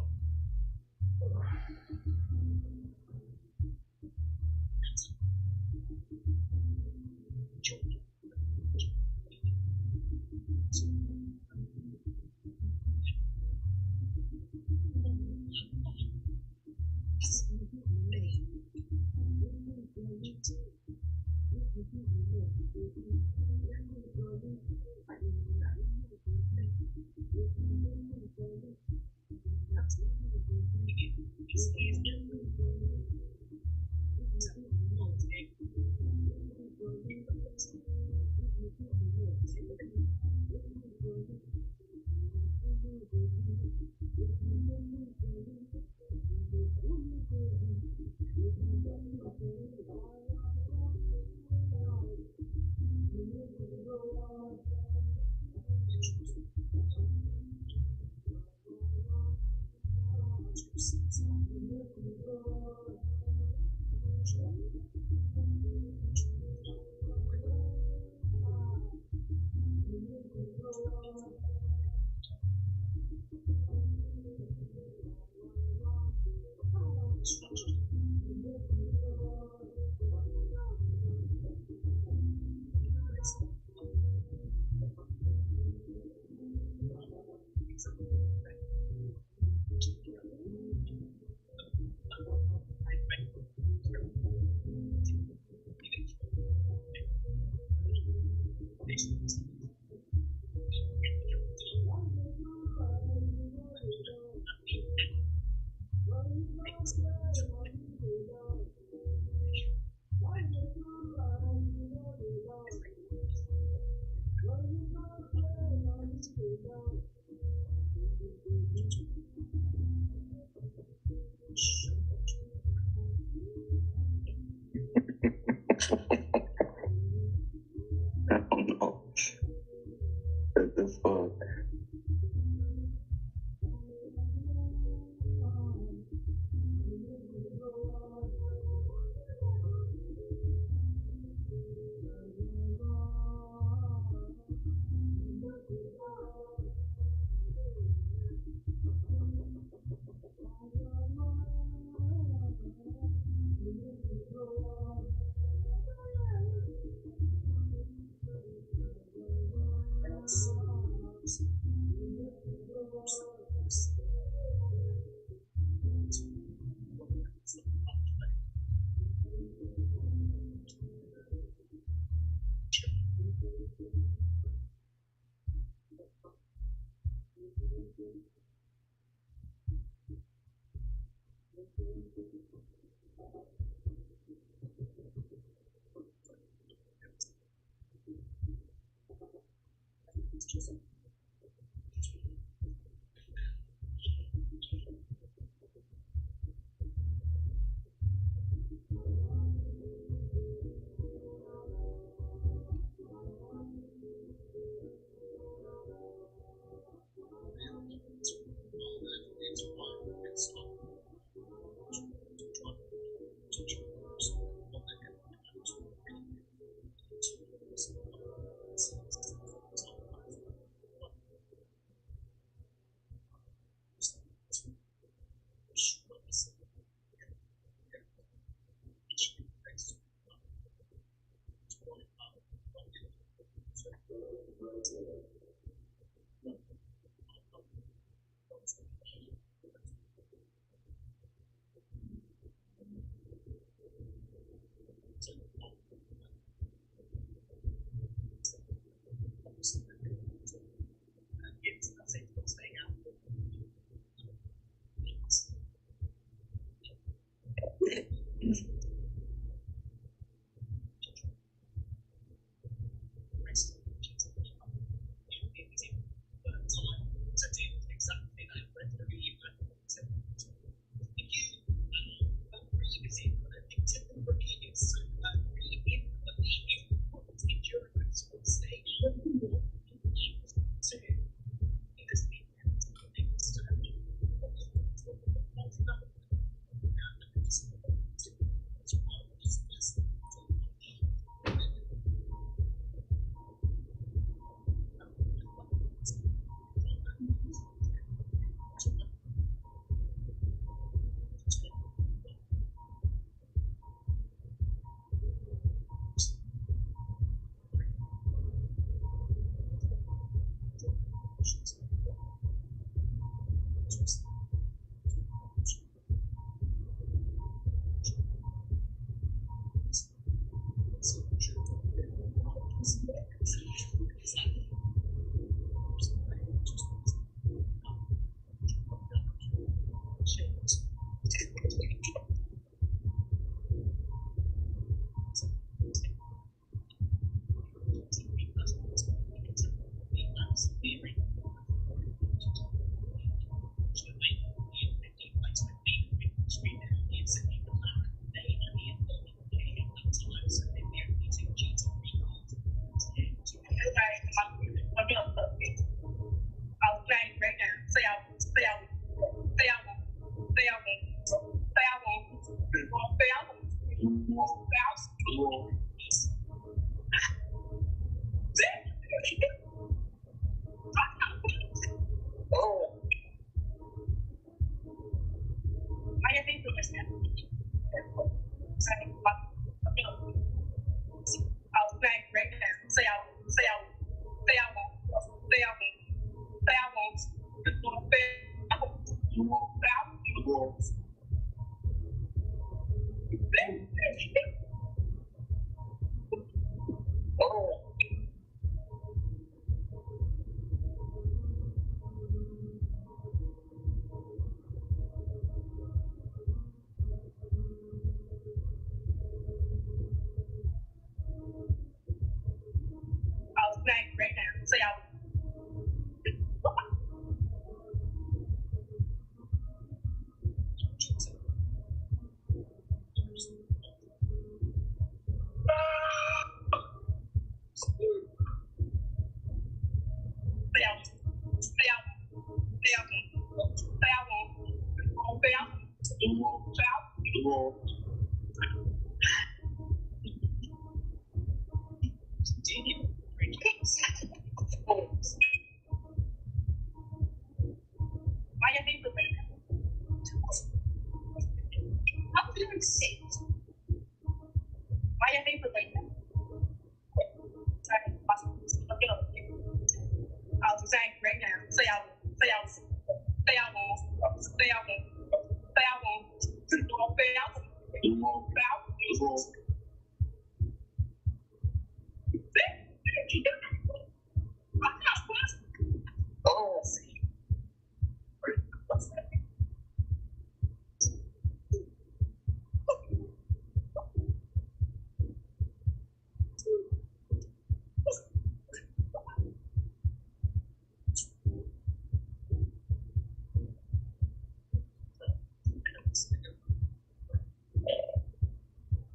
What the fuck?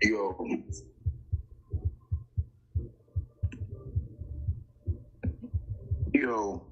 Yo. Yo.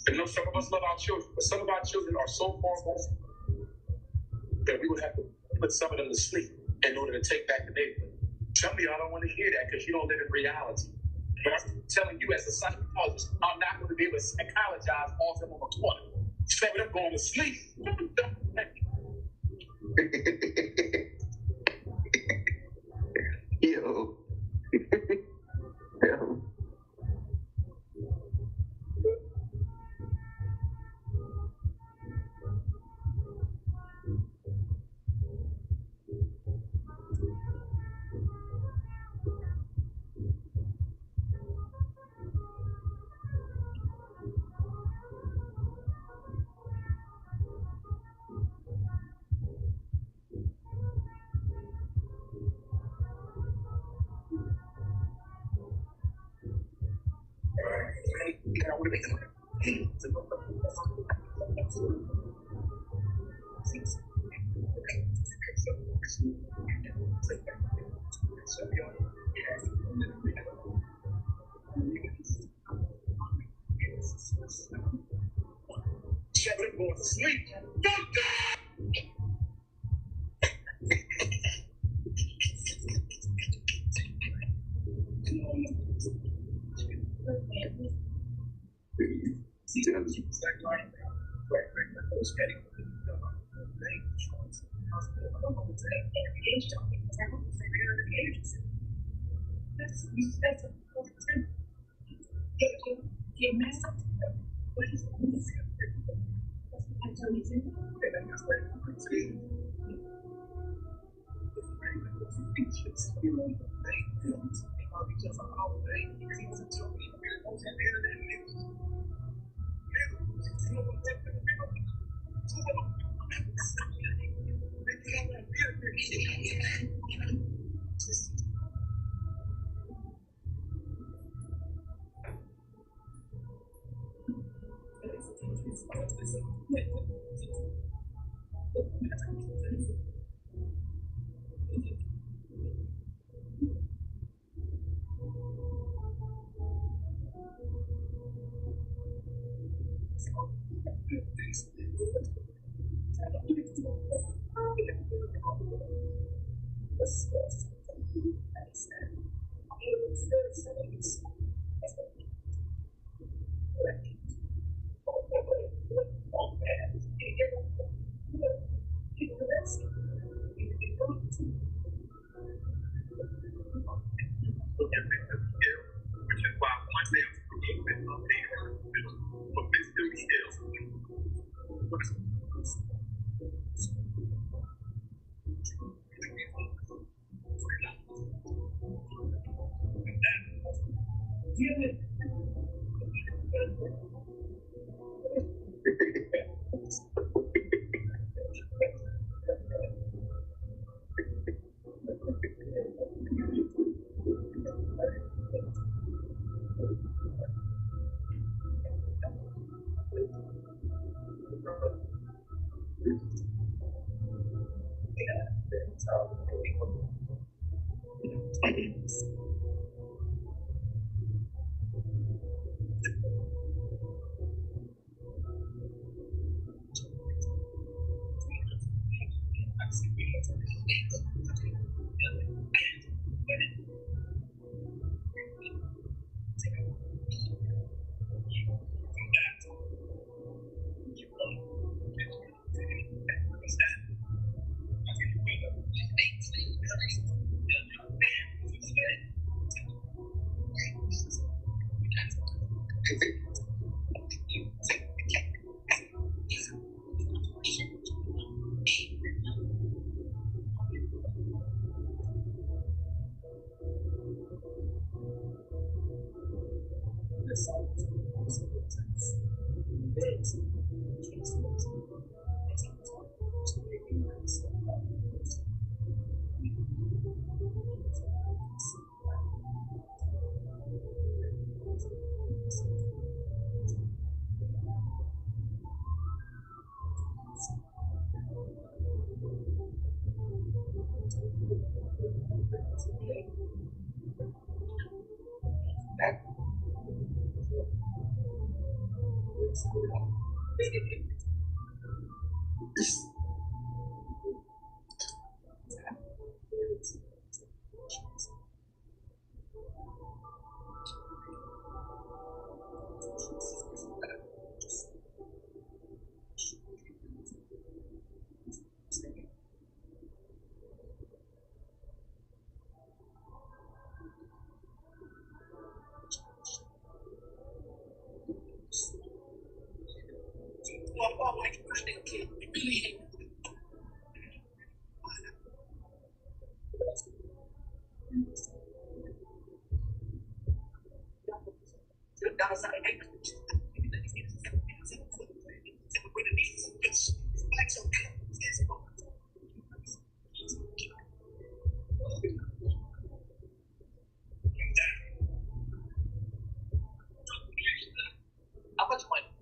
I know some of us love our children, but some of our children are so far gone that we would have to put some of them to sleep in order to take back the neighborhood. Some of y'all don't want to hear that because you don't live in reality. But I'm telling you, as a psychologist, I'm not going to be able to psychologize off them on a corner. Some of them going to sleep. Yo. Yo. Shepard going to sleep. Fuck that! How much money?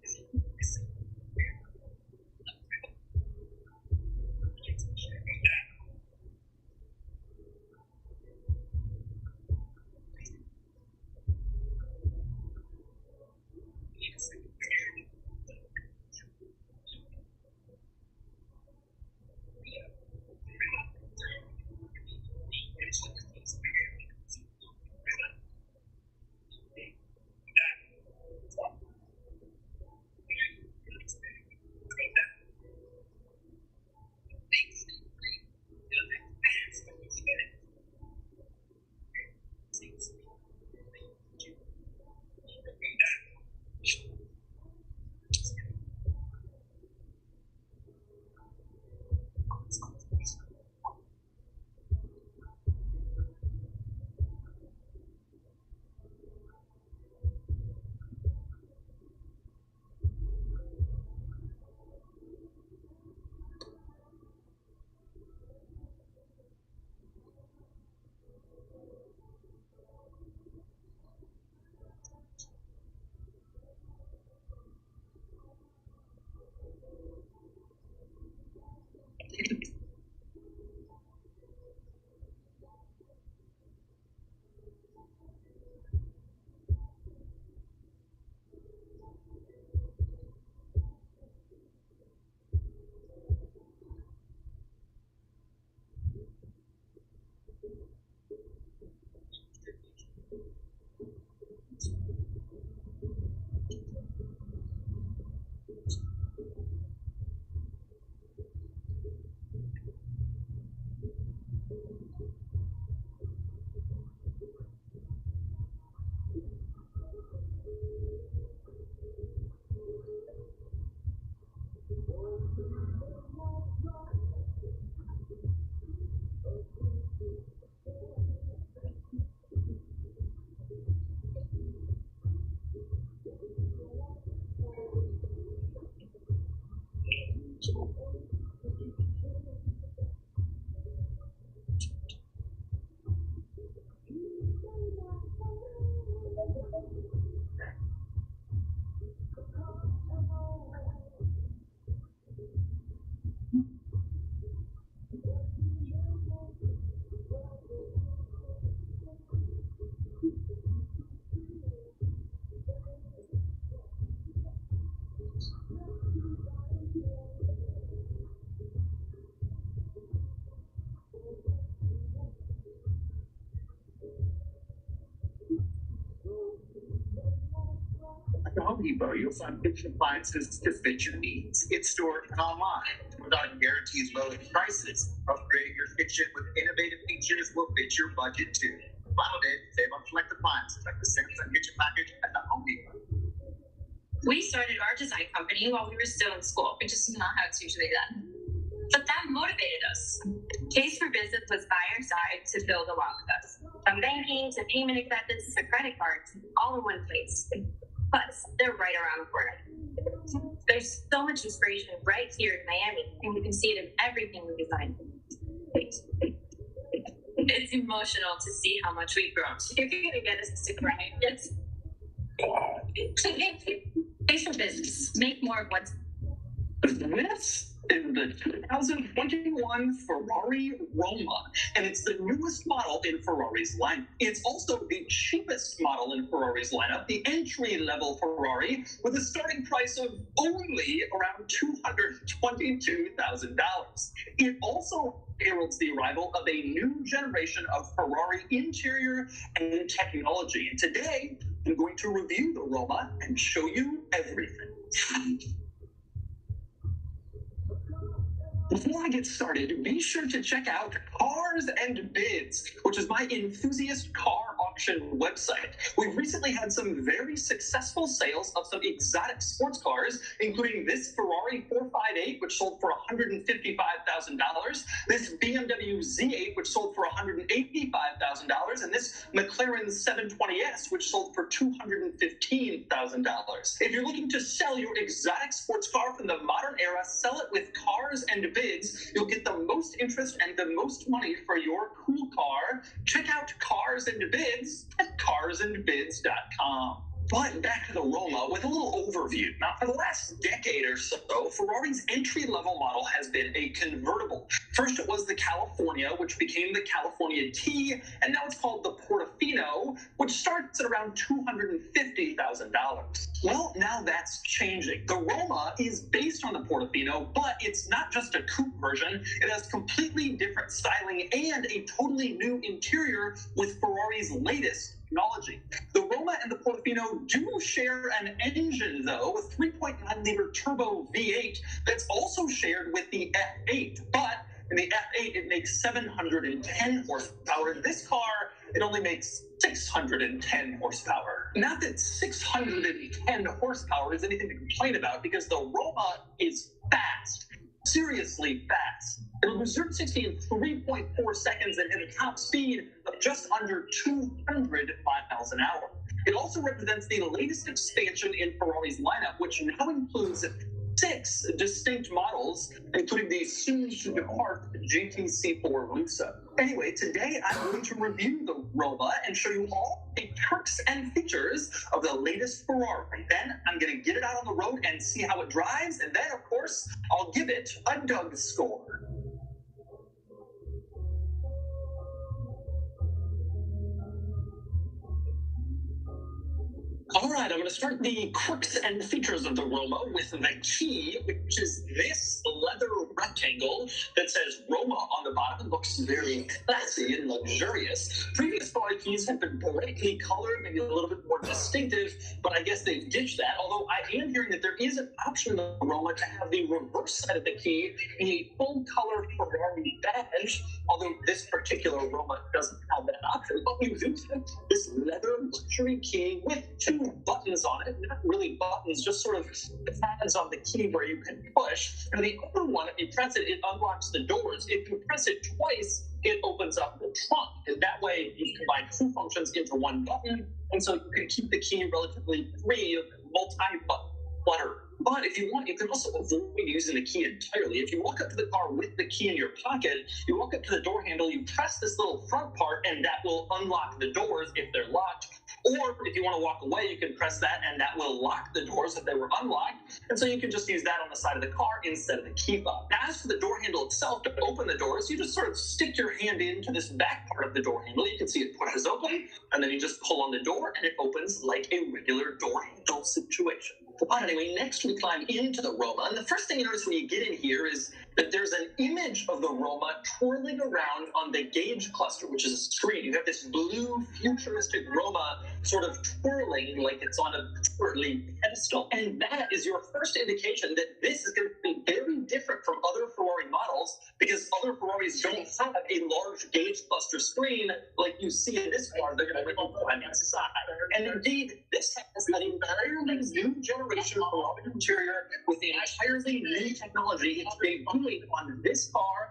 At the Home Depot, you'll find kitchen appliances to fit your needs. In store and online. Without guarantees low prices, upgrading your kitchen with innovative features will fit your budget too. Final day, save on select appliances like the Samsung kitchen package at the Home Depot. We started our design company while we were still in school, which is not how it's usually done. But that motivated us. Case for Business was by our side to build along with us. From banking to payment acceptance to credit cards, all in one place. Plus, they're right around the corner. There's so much inspiration right here in Miami, and you can see it in everything we design. It's emotional to see how much we've grown. You're gonna get us to cry. It's face for business. Make more of what's. This is the 2021 Ferrari Roma, and it's the newest model in Ferrari's lineup. It's also the cheapest model in Ferrari's lineup, the entry-level Ferrari, with a starting price of only around $222,000. It also heralds the arrival of a new generation of Ferrari interior and technology. And today, I'm going to review the Roma and show you everything. Before I get started, be sure to check out Cars and Bids, which is my enthusiast car auction website. We've recently had some very successful sales of some exotic sports cars, including this Ferrari 458, which sold for $155,000, this BMW Z8, which sold for $185,000, and this McLaren 720S, which sold for $215,000. If you're looking to sell your exotic sports car from the modern era, sell it with Cars and Bids. You'll get the most interest and the most money for your cool car. Check out Cars and Bids at carsandbids.com. But back to the Roma with a little overview. Now, for the last decade or so, Ferrari's entry-level model has been a convertible. First, it was the California, which became the California T, and now it's called the Portofino, which starts at around $250,000. Well, now that's changing. The Roma is based on the Portofino, but it's not just a coupe version. It has completely different styling and a totally new interior with Ferrari's latest technology. The Roma and the Portofino do share an engine, though, a 3.9-liter turbo V8 that's also shared with the F8. But in the F8, it makes 710 horsepower. In this car, it only makes 610 horsepower. Not that 610 horsepower is anything to complain about, because the Roma is fast. Seriously fast. It'll do 0 to 60 in 3.4 seconds and hit a top speed of just under 200 miles an hour. It also represents the latest expansion in Ferrari's lineup, which now includes 6 distinct models, including the soon-to-depart GTC4 Lusso. Anyway, today I'm going to review the Roma and show you all the perks and features of the latest Ferrari. Then I'm going to get it out on the road and see how it drives, and then, of course, I'll give it a Doug score. All right, I'm going to start the quirks and features of the Roma with the key, which is this leather rectangle that says Roma on the bottom. It looks very classy and luxurious. Previous Ferrari keys have been brightly colored, maybe a little bit more distinctive, but I guess they've ditched that. Although I am hearing that there is an option in the Roma to have the reverse side of the key be a full-color Ferrari badge, although this particular Roma doesn't have that option. But we do have this leather luxury key with 2 buttons on it, not really buttons, just sort of pads on the key where you can push. And the other one, if you press it, it unlocks the doors. If you press it twice, it opens up the trunk. And that way you combine 2 functions into 1 button. And so you can keep the key relatively free of multi-button clutter. But if you want, you can also avoid using the key entirely. If you walk up to the car with the key in your pocket, you walk up to the door handle, you press this little front part, and that will unlock the doors if they're locked. Or if you want to walk away, you can press that, and that will lock the doors if they were unlocked. And so you can just use that on the side of the car instead of the key fob. Now, as for the door handle itself, to open the doors, you just sort of stick your hand into this back part of the door handle. You can see it pushes open, and then you just pull on the door, and it opens like a regular door handle situation. But anyway, next we climb into the Roma, and the first thing you notice when you get in here is that there's an image of the Roma twirling around on the gauge cluster, which is a screen. You have this blue futuristic Roma sort of twirling like it's on a twirly pedestal, and that is your first indication that this is going to be very different from other Ferrari models. models because other Ferraris don't have a large gauge cluster screen like you see in this car. They're going to on the side. And indeed, this has an entirely new generation of Ferrari interior with the entirely new technology. It's debuting on this car,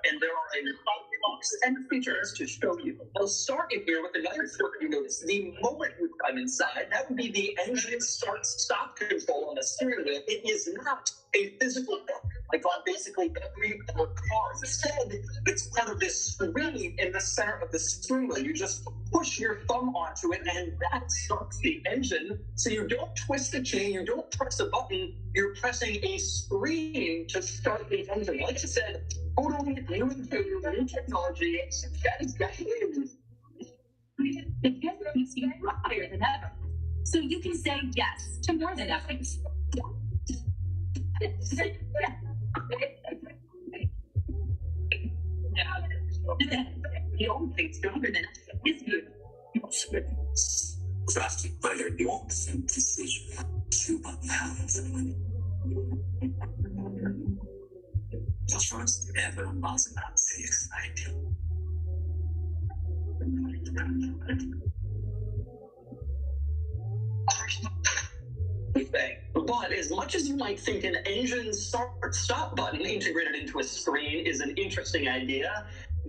and there are a lot of boxes and features to show you. I'll start here with another feature you notice. The moment you climb inside, that would be the engine start-stop control on the steering wheel. It is not a physical hook like on basically every other car. Instead, it's part of this screen in the center of the steering wheel. You just push your thumb onto it, and that starts the engine. So you don't twist the chain, you don't press a button, you're pressing a screen to start the engine. Like I said, totally new interior, new technology. That is exactly what it is. The camera makes you higher than ever. So you can say yes to more than ever. The only thing stronger than us is good. Crafted by their nuance and precision, 2 pounds. The first ever Maserati exciting. But as much as you might think an engine start-stop button integrated into a screen is an interesting idea,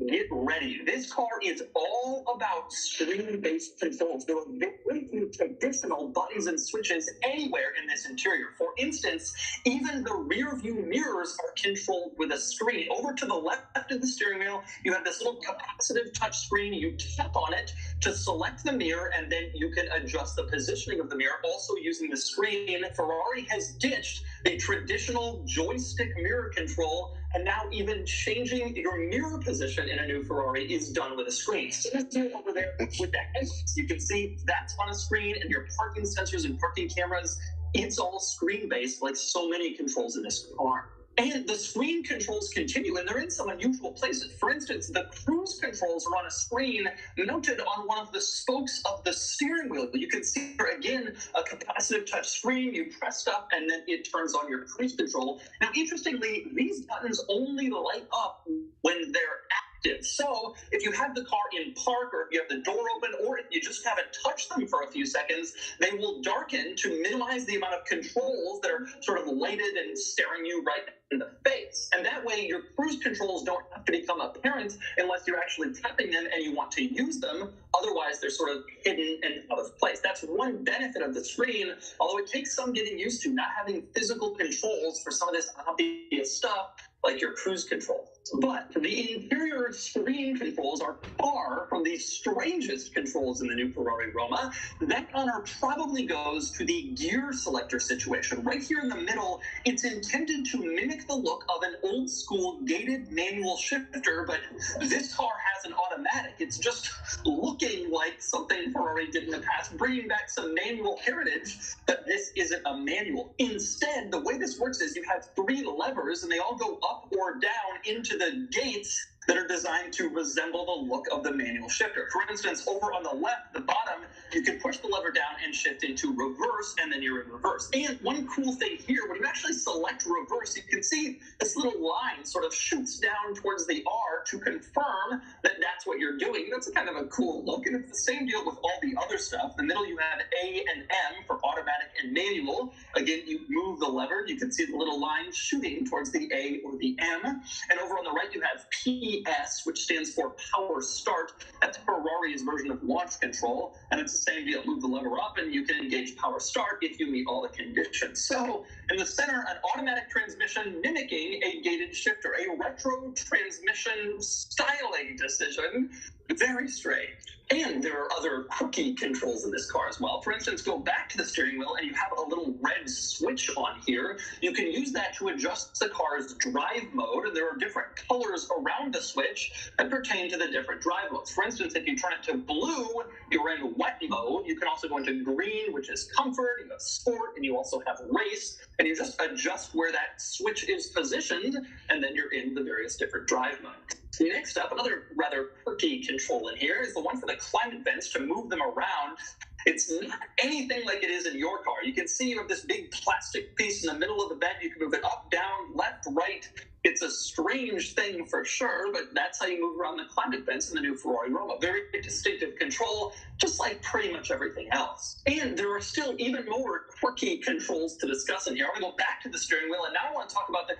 get ready. This car is all about screen-based controls. There are very few traditional buttons and switches anywhere in this interior. For instance, even the rear view mirrors are controlled with a screen. Over to the left of the steering wheel, you have this little capacitive touch screen. You tap on it to select the mirror, and then you can adjust the positioning of the mirror, also using the screen. Ferrari has ditched a traditional joystick mirror control, and now even changing your mirror position in a new Ferrari is done with a screen. So over there with that, you can see that's on a screen, and your parking sensors and parking cameras, it's all screen-based like so many controls in this car. And the screen controls continue, and they're in some unusual places. For instance, the cruise controls are on a screen mounted on one of the spokes of the steering wheel. You can see here again a capacitive touch screen. You press up, and then it turns on your cruise control. Now, interestingly, these buttons only light up when they're active. So if you have the car in park, or if you have the door open, or if you just haven't touched them for a few seconds, they will darken to minimize the amount of controls that are sort of lighted and staring you right in the face. And that way your cruise controls don't have to become apparent unless you're actually tapping them and you want to use them. Otherwise, they're sort of hidden and out of place. That's one benefit of the screen, although it takes some getting used to, not having physical controls for some of this obvious stuff like your cruise control. But the interior screen controls are far from the strangest controls in the new Ferrari Roma. That honor probably goes to the gear selector situation. Right here in the middle, it's intended to mimic the look of an old school gated manual shifter, but this car has an automatic. It's just looking like something Ferrari did in the past, bringing back some manual heritage, but this isn't a manual. Instead, the way this works is you have 3 levers, and they all go up or down into the gates that are designed to resemble the look of the manual shifter. For instance, over on the left, the bottom, you can push the lever down and shift into reverse, and then you're in reverse. And one cool thing here, when you actually select reverse, you can see this little line sort of shoots down towards the R to confirm that that's what you're doing. That's kind of a cool look, and it's the same deal with all the other stuff. In the middle, you have A and M for automatic and manual. Again, you move the lever, you can see the little line shooting towards the A or the M. And over on the right, you have PS, which stands for power start. That's Ferrari's version of launch control, and it's the same deal. Move the lever up, and you can engage power start if you meet all the conditions. So, in the center, an automatic transmission mimicking a gated shifter, a retro transmission styling decision. Very strange. And there are other quirky controls in this car as well. For instance, go back to the steering wheel and you have a little red switch on here. You can use that to adjust the car's drive mode, and there are different colors around the switch that pertain to the different drive modes. For instance, if you turn it to blue, you're in wet mode. You can also go into green, which is comfort, you have sport, and you also have race, and you just adjust where that switch is positioned, and then you're in the various different drive modes. Next up, another rather quirky control in here is the one for the climate vents to move them around. It's not anything like it is in your car. You can see you have this big plastic piece in the middle of the bed. You can move it up, down, left, right. It's a strange thing for sure, but that's how you move around the climate vents in the new Ferrari Roma. Very distinctive control, just like pretty much everything else. And there are still even more quirky controls to discuss in here. I want to go back to the steering wheel, and now I want to talk about the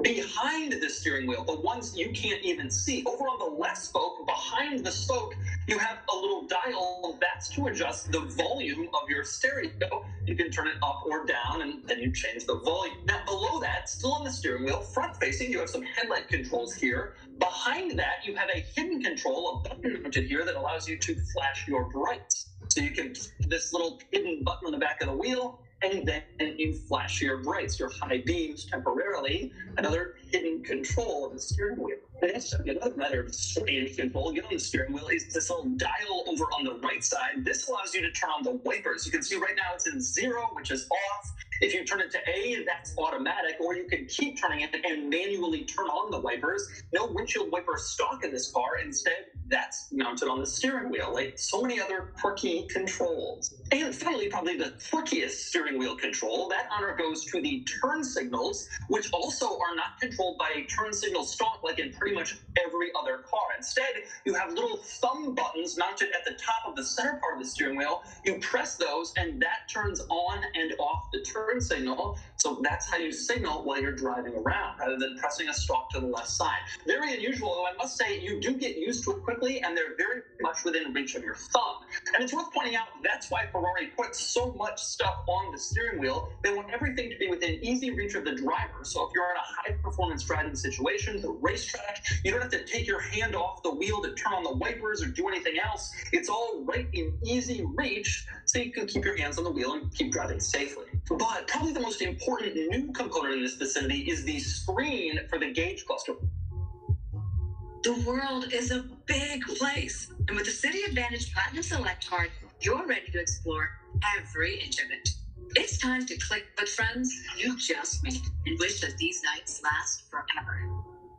behind the steering wheel, the ones you can't even see. Over on the left spoke, behind the spoke, you have a little dial that's to adjust the volume of your stereo. You can turn it up or down, and then you change the volume. Now, below that, still on the steering wheel, front facing, you have some headlight controls here. Behind that, you have a hidden control, a button mounted here that allows you to flash your brights. So you can click this little hidden button on the back of the wheel, and then you flash your brights, your high beams temporarily. Another hidden control of the steering wheel. Next, another rather strange control, get on the steering wheel, is this little dial over on the right side. This allows you to turn on the wipers. You can see right now it's in 0, which is off. If you turn it to A, that's automatic, or you can keep turning it and manually turn on the wipers. No windshield wiper stock in this car. Instead, that's mounted on the steering wheel, like so many other quirky controls. And finally, probably the quirkiest steering wheel control, that honor goes to the turn signals, which also are not controlled by a turn signal stalk like in pretty much every other car. Instead, you have little thumb buttons mounted at the top of the center part of the steering wheel. You press those, and that turns on and off the turn signal. So that's how you signal while you're driving around, rather than pressing a stalk to the left side. Very unusual, though I must say, you do get used to it quickly, and they're very much within reach of your thumb. And it's worth pointing out, that's why Ferrari puts so much stuff on the steering wheel. They want everything to be within easy reach of the driver. So if you're in a high-performance driving situation, the racetrack, you don't have to take your hand off the wheel to turn on the wipers or do anything else. It's all right in easy reach, so you can keep your hands on the wheel and keep driving safely. But probably the most important new component in this vicinity is the screen for the gauge cluster. The world is a big place, and with the City Advantage Platinum Select card, you're ready to explore every inch of it. It's time to click with friends you just made and wish that these nights last forever.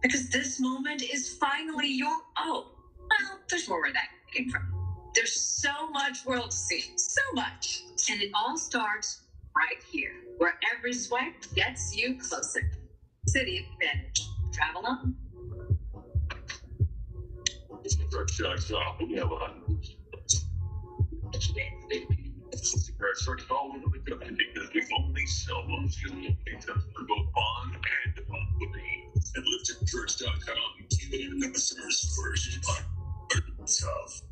Because this moment is finally your own. Well, there's more where that came from. There's so much world to see, so much. And it all starts right here, where every swipe gets you closer. City Advantage. Travel on. Because we only sell those for both on and off the main. And LiftedChurch.com, keeping the customers first. Tough.